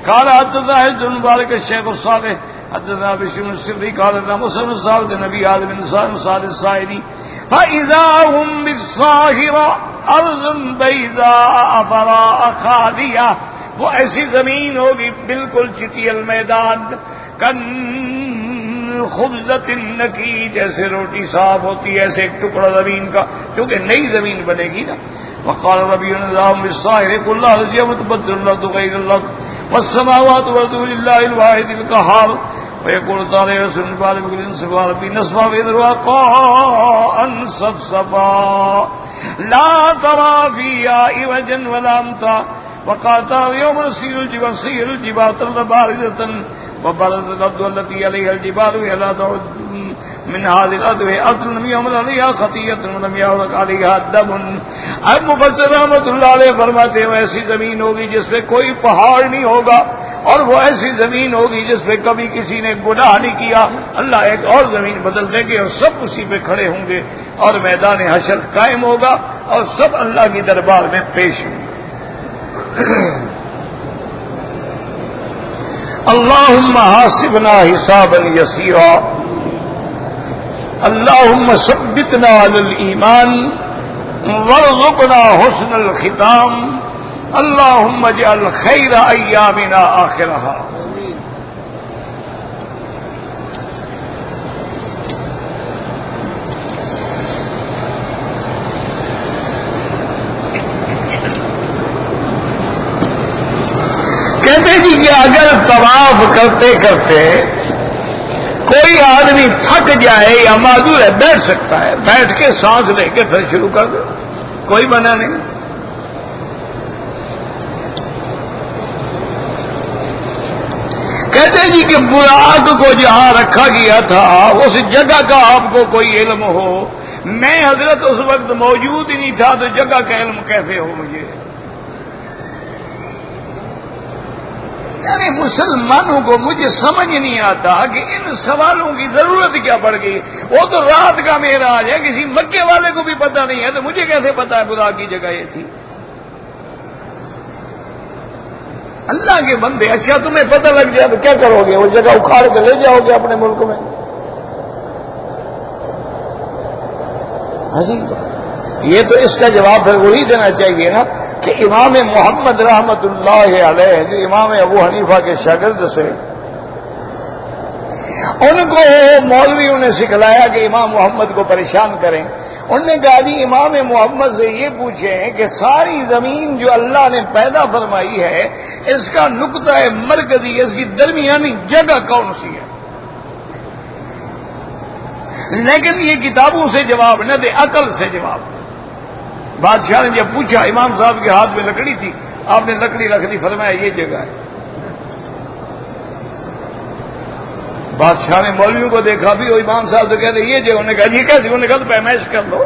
قال حدثنا عبد المبارك الشيخ الصالح حدثنا بشر بن السري قال حدثنا مسلم صاحب النبي آدم بن صالح الصائري فإذا هم بالصاغرة أرض بيضاء أفراء خالية. وہ ایسی زمین ہوگی بالکل چٹیل میدان کن خبزۃ النکی جیسے روٹی صاف ہوتی ہے ایسے ایک ٹکڑا زمین کا کیونکہ نئی زمین بنے گی نا. وقال ربی النظام بالصاغر قل لا يوم تبدل الارض غير الارض والسماوات والارض لله الواحد القهار. ويقول تعالى رسول الله بكل سبحان ربي نصفا ويذروا قاء صفصفا لا ترى فيها عوجا ولا امتا. وقال تعالى يوم نسير الجبال ترى باردة وبرزت الارض التي عليها الجبال ولا تعد من هذه الارض ارض لم يعمل عليها خطيئة ولم يعرق عليها دم. اب مفسر رحمۃ اللہ علیہ فرماتے ہیں ایسی زمین ہوگی جس پہ کوئی پہاڑ نہیں ہوگا اور وہ ایسی زمین ہوگی جس پہ کبھی کسی نے گناہ نہیں کیا. اللہ ایک اور زمین بدل دیں گے اور سب اسی پہ کھڑے ہوں گے اور میدان حشر قائم ہوگا اور سب اللہ کی دربار میں پیش ہوں گے. اللهم حاسبنا حسابا يسيرا. اللهم ثبتنا على الإيمان وارزقنا حسن الختام. اللهم اجعل خير أيامنا آخرها. کہتے جی کہ اگر طواف کرتے کرتے کوئی آدمی تھک جائے یا معذور ہے بیٹھ سکتا ہے بیٹھ کے سانس لے کے پھر شروع کر دے کوئی منع نہیں. کہتے جی کہ براق کو جہاں رکھا گیا تھا اس جگہ کا آپ کو کوئی علم ہو. میں حضرت اس وقت موجود ہی نہیں تھا تو جگہ کا علم کیسے ہو مجھے. یعنی مسلمانوں کو مجھے سمجھ نہیں آتا کہ ان سوالوں کی ضرورت کیا پڑ گئی. وہ تو رات کا معراج ہے کسی مکے والے کو بھی پتہ نہیں ہے تو مجھے کیسے پتا ہے خدا کی جگہ یہ تھی. اللہ کے بندے اچھا تمہیں پتہ لگ جائے تو کیا کرو گے وہ جگہ اکھاڑ کے لے جاؤ گے اپنے ملک میں. یہ تو اس کا جواب پھر وہی دینا چاہیے نا کہ امام محمد رحمت اللہ علیہ جو امام ابو حنیفہ کے شاگرد سے ان کو مولویوں نے سکھلایا کہ امام محمد کو پریشان کریں. انہوں نے کہا جی امام محمد سے یہ پوچھیں کہ ساری زمین جو اللہ نے پیدا فرمائی ہے اس کا نقطہ مرکزی اس کی درمیانی جگہ کون سی ہے. لیکن یہ کتابوں سے جواب نہ دے عقل سے جواب. بادشاہ نے جب پوچھا امام صاحب کے ہاتھ میں لکڑی تھی آپ نے لکڑی رکھ دی فرمایا یہ جگہ ہے. بادشاہ نے مولویوں کو دیکھا بھی، وہ امام صاحب تو کہتے یہ جو انہوں نے کہا یہ کیسے؟ انہوں نے کہا تو پیمائش کر لو،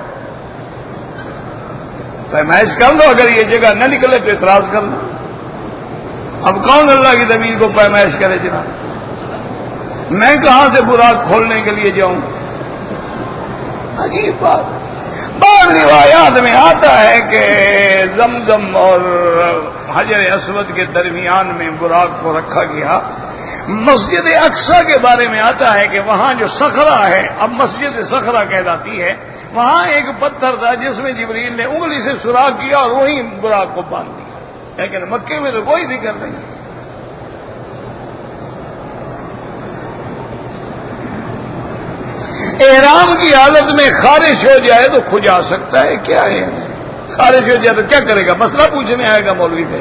پیمائش کر لو، اگر یہ جگہ نہ نکلے تو اعتراض کر لو۔ اب کون اللہ کی زمین کو پیمائش کرے جناب؟ میں کہاں سے براق کھولنے کے لیے جاؤں؟ عجیب بات۔ بعض روایات میں آتا ہے کہ زمزم اور حجر اسود کے درمیان میں براق کو رکھا گیا۔ مسجد اقصی کے بارے میں آتا ہے کہ وہاں جو صخرہ ہے، اب مسجد صخرہ کہلاتی ہے، وہاں ایک پتھر تھا جس میں جبریل نے انگلی سے سوراخ کیا اور وہیں براق کو باندھ دیا، لیکن مکے میں تو کوئی ذکر نہیں۔ احرام کی حالت میں خارش ہو جائے تو کھجا سکتا ہے، کیا ہے؟ خارش ہو جائے تو کیا کرے گا؟ مسئلہ پوچھنے آئے گا مولوی سے؟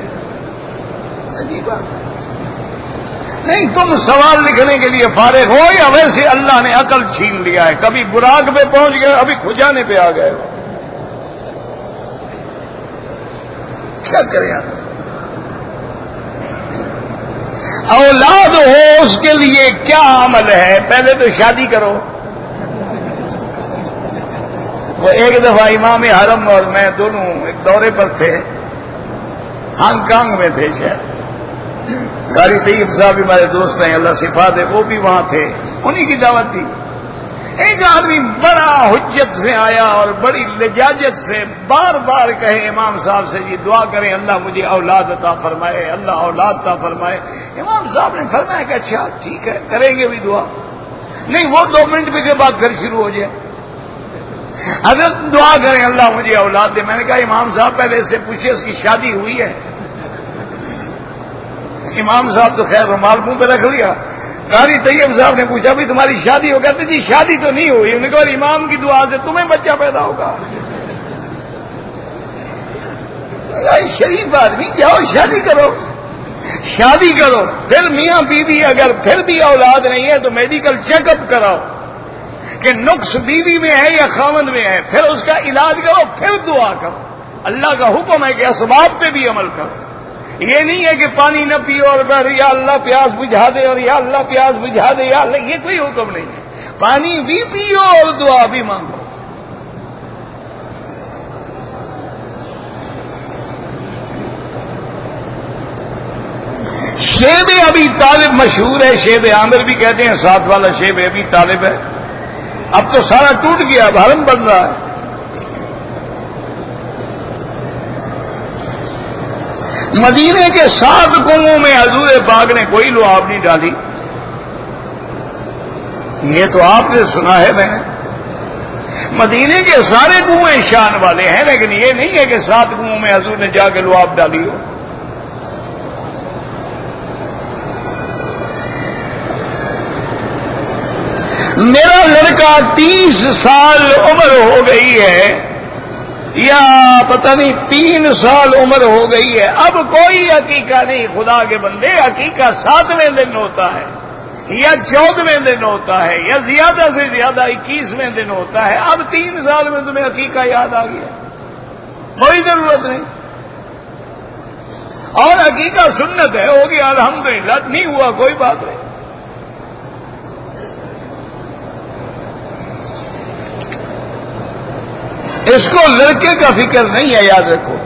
عجیب بات نہیں۔ تم سوال لکھنے کے لیے فارغ ہو یا ویسے اللہ نے عقل چھین لیا ہے؟ کبھی براق پہ پہنچ گئے، ابھی کھجانے پہ آ گئے، کیا کریں آپ؟ اولاد ہو اس کے لیے کیا عمل ہے؟ پہلے تو شادی کرو۔ وہ ایک دفعہ امام حرم اور میں دونوں ایک دورے پر تھے، ہانگ کانگ میں تھے شاید، قاری طیب صاحب ہمارے دوست ہیں، اللہ شفا دے، وہ بھی وہاں تھے، انہی کی دعوت تھی۔ ایک آدمی بڑا حجت سے آیا اور بڑی لجاجت سے بار بار کہے امام صاحب سے جی دعا کریں اللہ مجھے اولاد عطا فرمائے، اللہ اولاد عطا فرمائے۔ امام صاحب نے فرمایا کہ اچھا ٹھیک ہے کریں گے بھی دعا، نہیں وہ 2 منٹ کے بعد پھر شروع ہو جائے، حضرت دعا کریں اللہ مجھے اولاد دے۔ میں نے کہا امام صاحب پہلے اس سے پوچھے اس کی شادی ہوئی ہے؟ امام صاحب تو خیر رومال منہ پہ رکھ لیا۔ قاری طیب صاحب نے پوچھا بھی تمہاری شادی ہو؟ کہتے جی شادی تو نہیں ہوئی۔ انہوں نے کہا امام کی دعا سے تمہیں بچہ پیدا ہوگا۔ شریف آدمی جاؤ شادی کرو، شادی کرو، پھر میاں بیوی اگر پھر بھی اولاد نہیں ہے تو میڈیکل چیک اپ کراؤ کہ نقص بیوی میں ہے یا خاوند میں ہے، پھر اس کا علاج کرو، پھر دعا کرو۔ اللہ کا حکم ہے کہ اسباب پہ بھی عمل کرو، یہ نہیں ہے کہ پانی نہ پیو اور یا اللہ پیاس بجھا دے اور یا اللہ پیاس بجھا دے یا اللہ، یہ کوئی حکم نہیں ہے۔ پانی بھی پیو اور دعا بھی مانگو۔ شیب ابی طالب مشہور ہے، شیب عامر بھی کہتے ہیں، ساتھ والا شیب ابی طالب ہے۔ اب تو سارا ٹوٹ گیا، اب حرم بن رہا ہے۔ مدینے کے 7 کنووں میں حضور پاک نے کوئی لعاب نہیں ڈالی، یہ تو آپ نے سنا ہے میں نے۔ مدینے کے سارے کنویں شان والے ہیں، لیکن یہ نہیں ہے کہ 7 کنووں میں حضور نے جا کے لعاب ڈالی ہو۔ میرا لڑکا 30 سال عمر ہو گئی ہے یا پتہ نہیں 3 سال عمر ہو گئی ہے، اب کوئی عقیقہ نہیں۔ خدا کے بندے عقیقہ 7ویں دن ہوتا ہے یا 14ویں دن ہوتا ہے یا زیادہ سے زیادہ 21ویں دن ہوتا ہے، اب 3 سال میں تمہیں عقیقہ یاد آ گیا، کوئی ضرورت نہیں۔ اور عقیقہ سنت ہے، ہو گیا الحمدللہ، نہیں ہوا کوئی بات نہیں۔ اس کو لڑکے کا فکر نہیں ہے، یاد رکھو۔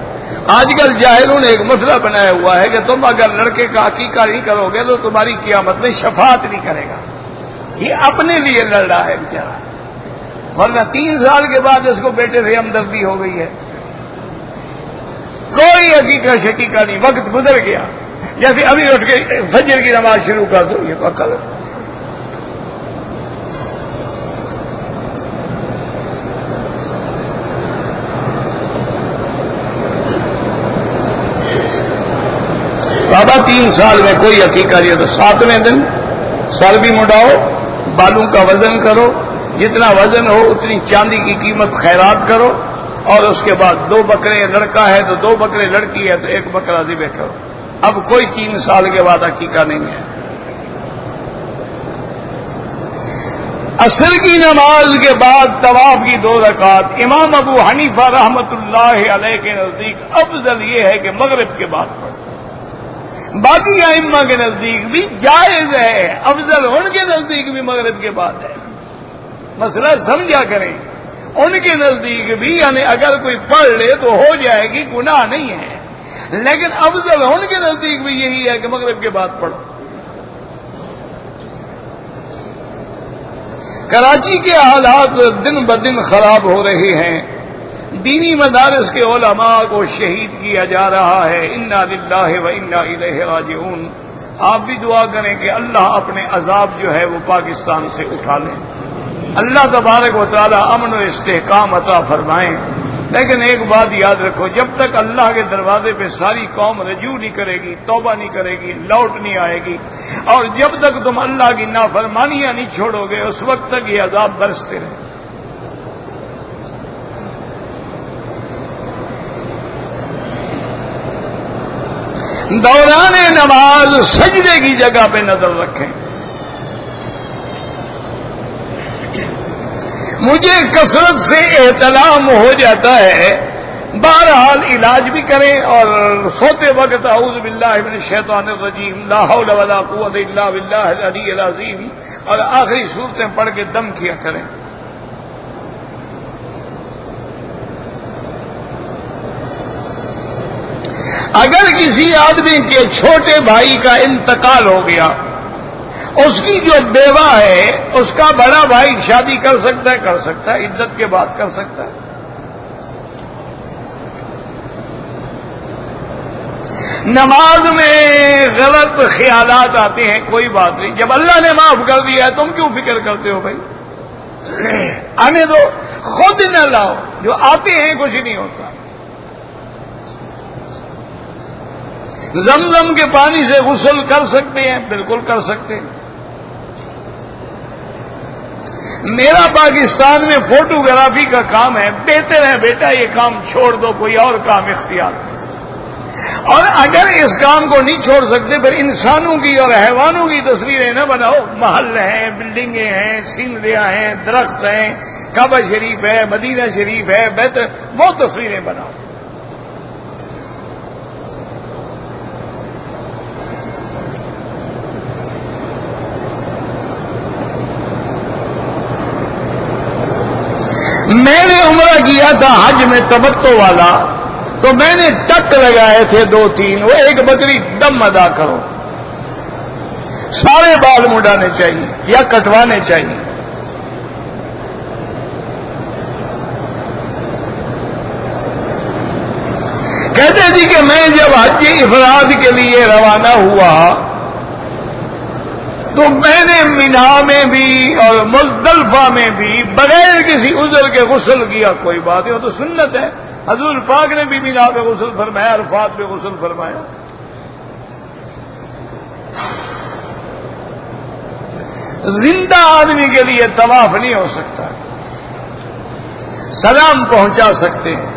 آج کل جاہلوں نے ایک مسئلہ بنایا ہوا ہے کہ تم اگر لڑکے کا عقیقہ نہیں کرو گے تو تمہاری قیامت میں شفاعت نہیں کرے گا۔ یہ اپنے لیے لڑ رہا ہے بیچارہ، ورنہ 3 سال کے بعد اس کو بیٹے سے ہمدردی ہو گئی ہے۔ کوئی عقیقہ شقیقہ نہیں، وقت گزر گیا۔ جیسے ابھی اٹھ کے فجر کی نماز شروع کر دو، یہ تو عقل ہے۔ بابا 3 سال میں کوئی عقیقہ نہیں، تو 7ویں دن سر بھی مڈاؤ، بالوں کا وزن کرو، جتنا وزن ہو اتنی چاندی کی قیمت خیرات کرو، اور اس کے بعد 2 بکرے لڑکا ہے تو 2 بکرے لڑکی ہے تو 1 بکرا ذبح کرو۔ اب کوئی 3 سال کے بعد عقیقہ نہیں ہے۔ عصر کی نماز کے بعد طواف کی 2 رکعات امام ابو حنیفہ رحمت اللہ علیہ کے نزدیک افضل یہ ہے کہ مغرب کے بعد پڑھو، باقی ائمہ کے نزدیک بھی جائز ہے، افضل ان کے نزدیک بھی مغرب کے بعد ہے۔ مسئلہ سمجھا کریں، ان کے نزدیک بھی یعنی اگر کوئی پڑھ لے تو ہو جائے گی، گناہ نہیں ہے، لیکن افضل ان کے نزدیک بھی یہی ہے کہ مغرب کے بعد پڑھو۔ کراچی کے حالات دن بدن خراب ہو رہے ہیں، دینی مدارس کے علماء کو شہید کیا جا رہا ہے، انا للہ و انا الیہ راجعون۔ آپ بھی دعا کریں کہ اللہ اپنے عذاب جو ہے وہ پاکستان سے اٹھا لیں، اللہ تبارک و تعالی امن و استحکام عطا فرمائیں۔ لیکن ایک بات یاد رکھو، جب تک اللہ کے دروازے پہ ساری قوم رجوع نہیں کرے گی، توبہ نہیں کرے گی، لوٹ نہیں آئے گی، اور جب تک تم اللہ کی نافرمانیاں نہیں چھوڑو گے، اس وقت تک یہ عذاب برستے رہے۔ دوران نماز سجدے کی جگہ پہ نظر رکھیں۔ مجھے کثرت سے احتلام ہو جاتا ہے، بہرحال علاج بھی کریں، اور سوتے وقت اعوذ باللہ من الشیطان الرجیم، لا حول ولا قوت الا باللہ العلی العظیم، اور آخری صورتیں پڑھ کے دم کیا کریں۔ اگر کسی آدمی کے چھوٹے بھائی کا انتقال ہو گیا، اس کی جو بیوہ ہے اس کا بڑا بھائی شادی کر سکتا ہے، عدت کے بعد کر سکتا ہے۔ نماز میں غلط خیالات آتے ہیں، کوئی بات نہیں، جب اللہ نے معاف کر دیا ہے تم کیوں فکر کرتے ہو بھائی؟ آنے دو، خود نہ لاؤ، جو آتے ہیں کچھ نہیں ہوتا۔ زمزم کے پانی سے غسل کر سکتے ہیں، بالکل کر سکتے ہیں۔ میرا پاکستان میں فوٹوگرافی کا کام ہے، بہتر ہے بیٹا یہ کام چھوڑ دو، کوئی اور کام اختیار کرو۔ اور اگر اس کام کو نہیں چھوڑ سکتے پھر انسانوں کی اور حیوانوں کی تصویریں نہ بناؤ، محل ہیں، بلڈنگیں ہیں، سینریاں ہیں، درخت ہیں، کعبہ شریف ہے، مدینہ شریف ہے، بیت، وہ تصویریں بناؤ۔ میں نے عمرہ کیا تھا حج میں تمتع والا، تو میں نے ٹک لگائے تھے 2-3، وہ ایک بکری دم ادا کرو، سارے بال مڈانے چاہیے یا کٹوانے چاہیے۔ کہتے جی کہ میں جب حج افراد کے لیے روانہ ہوا تو میں نے مینا میں بھی اور مزدلفہ میں بھی بغیر کسی عذر کے غسل کیا، کوئی بات نہیں، وہ تو سنت ہے، حضور پاک نے بھی مینا پہ غسل فرمایا، عرفات پہ غسل فرمایا۔ زندہ آدمی کے لیے طواف نہیں ہو سکتا، سلام پہنچا سکتے ہیں۔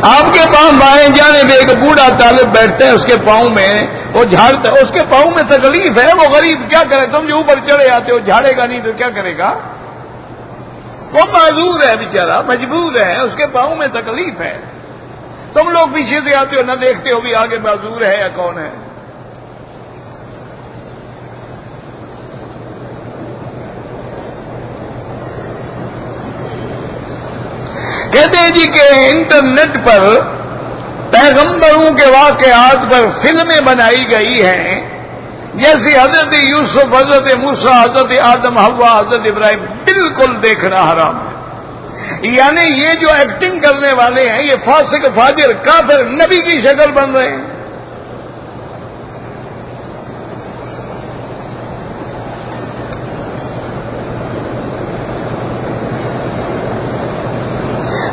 آپ کے پاؤں بائیں جانب ایک بوڑھا طالب بیٹھتا ہے، اس کے پاؤں میں وہ جھاڑتا ہے، اس کے پاؤں میں تکلیف ہے، وہ غریب کیا کرے؟ تم جو اوپر چڑھے آتے ہو، جھاڑے گا نہیں تو کیا کرے گا؟ وہ معذور ہے بیچارہ، مجبور ہے، اس کے پاؤں میں تکلیف ہے، تم لوگ پیچھے سے آتے ہو، نہ دیکھتے ہو بھی آگے معذور ہے یا کون ہے۔ کہتے ہیں جی کہ انٹرنیٹ پر پیغمبروں کے واقعات پر فلمیں بنائی گئی ہیں، جیسے حضرت یوسف، حضرت موسیٰ، حضرت آدم، حوا، حضرت ابراہیم، بالکل دیکھنا حرام ہے۔ یعنی یہ جو ایکٹنگ کرنے والے ہیں یہ فاسق، فاجر، کافر، نبی کی شکل بن رہے ہیں۔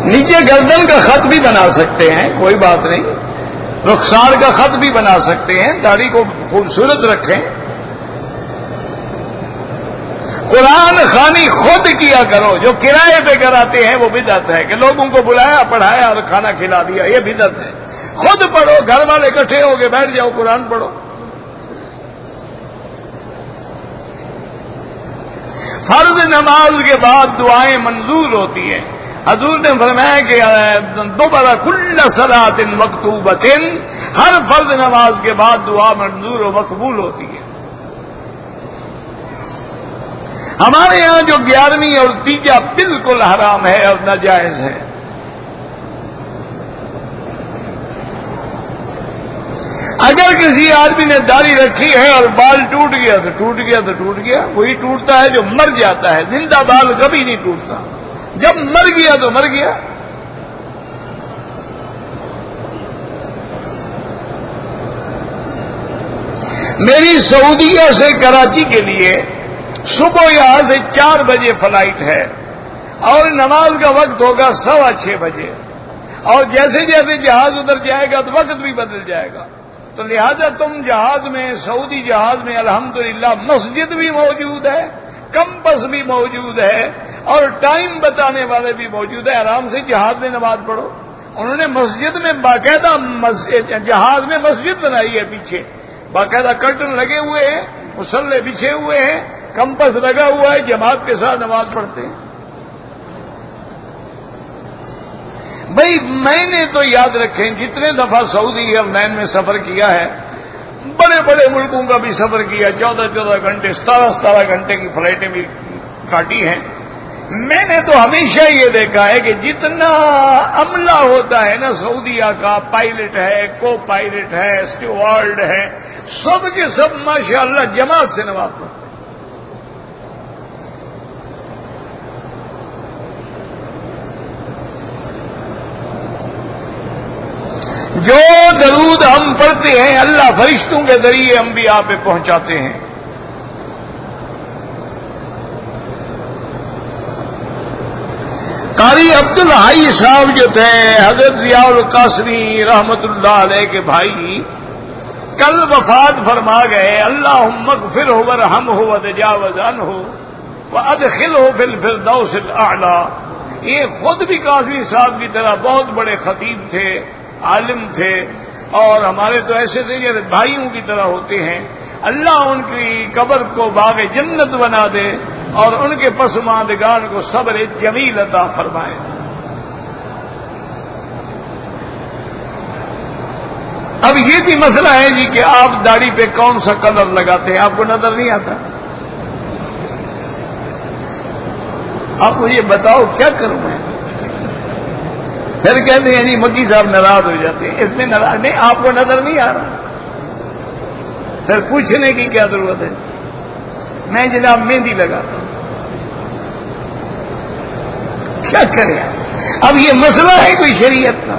نیچے گردن کا خط بھی بنا سکتے ہیں، کوئی بات نہیں، رخسار کا خط بھی بنا سکتے ہیں، داڑھی کو خوبصورت رکھیں۔ قرآن خوانی خود کیا کرو، جو کرائے پہ کراتے ہیں وہ بدعت ہے، کہ لوگوں کو بلایا، پڑھایا اور کھانا کھلا دیا، یہ بدعت ہے۔ خود پڑھو، گھر والے اکٹھے ہو کے بیٹھ جاؤ، قرآن پڑھو۔ فرض نماز کے بعد دعائیں منظور ہوتی ہیں. حضور نے فرمایا کہ دوبارہ کل صلاۃ مکتوبۃ، ہر فرض نماز کے بعد دعا منظور و مقبول ہوتی ہے. ہمارے یہاں جو 11ویں اور تیجا بالکل حرام ہے اور ناجائز ہے. اگر کسی آدمی نے داڑھی رکھی ہے اور بال ٹوٹ گیا تو ٹوٹ گیا تو ٹوٹ گیا، وہی ٹوٹتا ہے جو مر جاتا ہے. زندہ بال کبھی نہیں ٹوٹتا، جب مر گیا تو مر گیا. میری سعودیہ سے کراچی کے لیے صبح یہاں سے 4 بجے فلائٹ ہے اور نماز کا وقت ہوگا 6:15 بجے، اور جیسے جیسے جہاز ادھر جائے گا تو وقت بھی بدل جائے گا. تو لہذا تم جہاز میں، سعودی جہاز میں الحمدللہ مسجد بھی موجود ہے، کمپس بھی موجود ہے اور ٹائم بتانے والے بھی موجود ہے. آرام سے جہاز میں نماز پڑھو. انہوں نے مسجد میں باقاعدہ جہاز میں مسجد بنائی ہے، پیچھے باقاعدہ کرٹن لگے ہوئے ہیں، مصلے بچھے ہوئے ہیں، کمپس لگا ہوا ہے، جماعت کے ساتھ نماز پڑھتے ہیں. بھائی میں نے تو یاد رکھیں جتنے دفعہ سعودی ایئرلائن میں سفر کیا ہے، بڑے بڑے ملکوں کا بھی سفر کیا، 14 گھنٹے 17 گھنٹے کی فلائٹیں بھی کاٹی ہیں. میں نے تو ہمیشہ یہ دیکھا ہے کہ جتنا عملہ ہوتا ہے نا سعودیہ کا، پائلٹ ہے، کو پائلٹ ہے، اسٹیوارڈ ہے، سب کے سب ماشاءاللہ جماعت سے نماز پڑھتے ہیں. جو درود ہم پڑھتے ہیں اللہ فرشتوں کے ذریعے انبیاء پہ پہنچاتے ہیں. قاری عبدالحی صاحب جو تھے حضرت ضیاء القاسمی رحمت اللہ علیہ کے بھائی، کل وفات فرما گئے. اللہم اغفرہ ورحمہ وتجاوز عنہ وادخلہ فی الفردوس الاعلی. یہ خود بھی قاسمی صاحب کی طرح بہت بڑے خطیب تھے، عالم تھے، اور ہمارے تو ایسے تھے جیسے بھائیوں کی طرح ہوتے ہیں. اللہ ان کی قبر کو باغ جنت بنا دے اور ان کے پسماندگان کو صبر جمیل عطا فرمائے. اب یہ بھی مسئلہ ہے جی کہ آپ داڑھی پہ کون سا کلر لگاتے ہیں، آپ کو نظر نہیں آتا. آپ مجھے بتاؤ کیا کروں میں؟ پھر کہتے ہیں جی مکی صاحب ناراض ہو جاتے ہیں. اس میں ناراض نہیں، آپ کو نظر نہیں آ رہا، پھر پوچھنے کی کیا ضرورت ہے؟ میں جناب مہندی لگاتا ہوں، کیا کریں؟ اب یہ مسئلہ ہے کوئی شریعت کا؟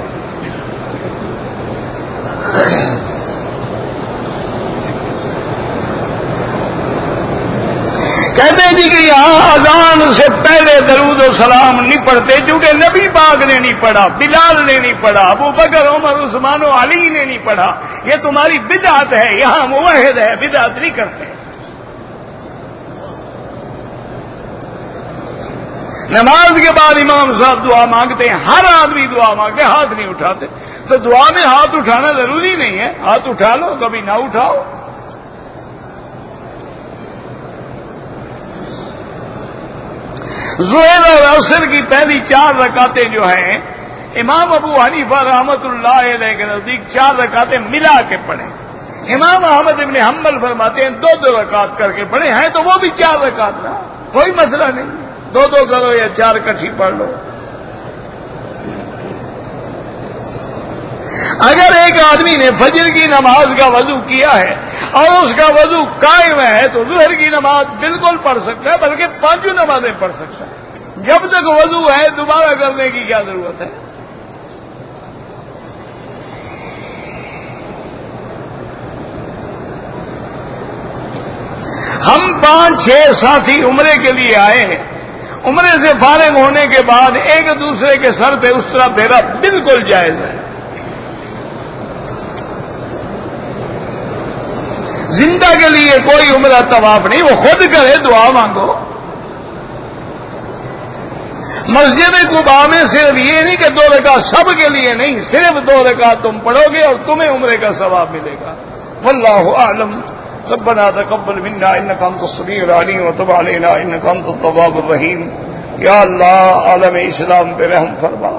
کہتے ہیں جی کہ یہاں اذان سے پہلے درود و سلام نہیں پڑھتے کیونکہ نبی پاک نے نہیں پڑھا، بلال نے نہیں پڑھا، ابو بکر عمر عثمان و علی نے نہیں پڑھا. یہ تمہاری بدعت ہے، یہاں موحد ہے، بدعت نہیں کرتے. نماز کے بعد امام صاحب دعا مانگتے ہیں، ہر آدمی دعا مانگتے، ہاتھ نہیں اٹھاتے. تو دعا میں ہاتھ اٹھانا ضروری نہیں ہے، ہاتھ اٹھا لو، کبھی نہ اٹھاؤ. ظہر اور عصر کی پہلی 4 رکعتیں جو ہیں امام ابو حنیفہ رحمت اللہ علیہ کے نزدیک 4 رکعتیں ملا کے پڑھیں. امام احمد ابن حنبل فرماتے ہیں 2 رکعت کر کے پڑھیں. ہیں تو وہ بھی 4 رکعت نا، کوئی مسئلہ نہیں، 2 کرو یا 4 کٹھی پڑھ لو. اگر ایک آدمی نے فجر کی نماز کا وضو کیا ہے اور اس کا وضو قائم ہے تو ظہر کی نماز بالکل پڑھ سکتا ہے، بلکہ 5 نمازیں پڑھ سکتا ہے. جب تک وضو ہے دوبارہ کرنے کی کیا ضرورت ہے؟ ہم 5-6 ساتھی عمرے کے لیے آئے ہیں. عمرے سے فارغ ہونے کے بعد ایک دوسرے کے سر پہ اس طرح پھیرا بالکل جائز ہے. زندہ کے لیے کوئی عمرہ طواف نہیں، وہ خود کرے، دعا مانگو. مسجد قباء میں صرف یہ نہیں کہ 2 رکعت سب کے لیے نہیں، صرف 2 رکعت تم پڑھو گے اور تمہیں عمرے کا ثواب ملے گا. واللہ اعلم. ربنا تقبل منا انك انت السميع العليم وتب علينا انك انت التواب الرحيم. یا اللہ عالم اسلام پہ رحم فرما،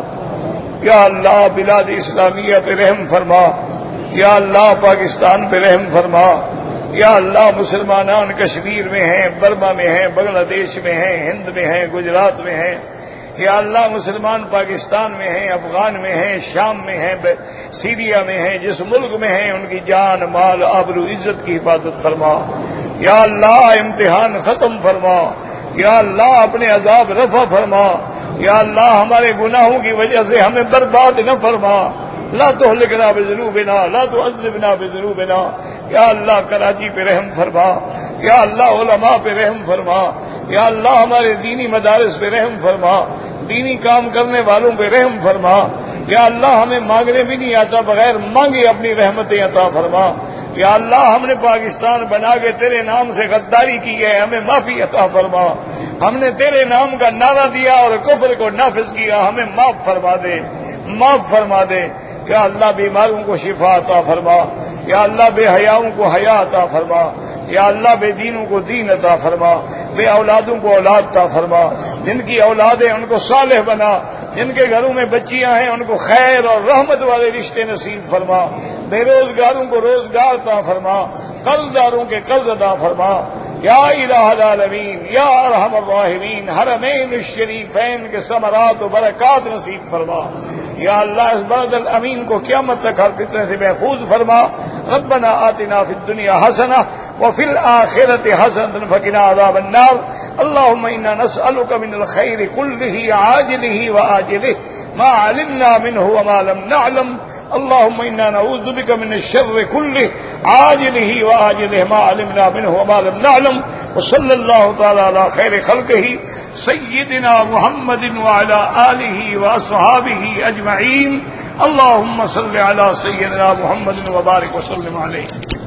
یا اللہ بلاد اسلامیہ پہ رحم فرما، یا اللہ پاکستان پہ رحم فرما، یا اللہ مسلمانان کشمیر میں ہیں، برما میں ہیں، بنگلہ دیش میں ہیں، ہند میں ہیں، گجرات میں ہیں، یا اللہ مسلمان پاکستان میں ہیں، افغان میں ہیں، شام میں ہیں، سیریا میں ہیں، جس ملک میں ہیں ان کی جان مال آبرو عزت کی حفاظت فرما. یا اللہ امتحان ختم فرما، یا اللہ اپنے عذاب رفع فرما، یا اللہ ہمارے گناہوں کی وجہ سے ہمیں برباد نہ فرما. لا تہلکنا بذنوبنا لا تعذبنا بذنوبنا. یا اللہ کراچی پہ رحم فرما، یا اللہ علماء پہ رحم فرما، یا اللہ ہمارے دینی مدارس پہ رحم فرما، دینی کام کرنے والوں پہ رحم فرما. یا اللہ ہمیں مانگنے بھی نہیں آتا، بغیر مانگے اپنی رحمتیں عطا فرما. یا اللہ ہم نے پاکستان بنا کے تیرے نام سے غداری کی ہے، ہمیں معافی عطا فرما. ہم نے تیرے نام کا نعرہ دیا اور کفر کو نافذ کیا، ہمیں معاف فرما دے، معاف فرما دے. یا اللہ بیماروں کو شفا عطا فرما، یا اللہ بے حیاؤں کو حیا عطا فرما، یا اللہ بے دینوں کو دین عطا فرما، بے اولادوں کو اولاد عطا فرما. جن کی اولادیں ان کو صالح بنا، جن کے گھروں میں بچیاں ہیں ان کو خیر اور رحمت والے رشتے نصیب فرما. بے روزگاروں کو روزگار عطا فرما، قرض داروں کے قرض عطا فرما. یا الہ العالمین، یا ارحم الراحمین، حرمین الشریفین کے ثمرات و برکات نصیب فرما. یا اللہ اس بلد الامین کو قیامت تک ہر فتنے سے محفوظ فرما. ربنا آتنا فی الدنیا حسنہ وفی الآخرۃ حسنۃ وقنا عذاب النار. اللهم انا نسألك من الخير كله عاجله وآجله ما علمنا منه وما لم نعلم. اللهم انا نعوذ بك من الشر كله عاجله وآجله ما علمنا منه وما لم نعلم. وصلى الله تعالى على خير خلقه سيدنا محمد وعلى آله وأصحابه أجمعين. اللهم صل على سيدنا محمد وبارك وسلم عليه.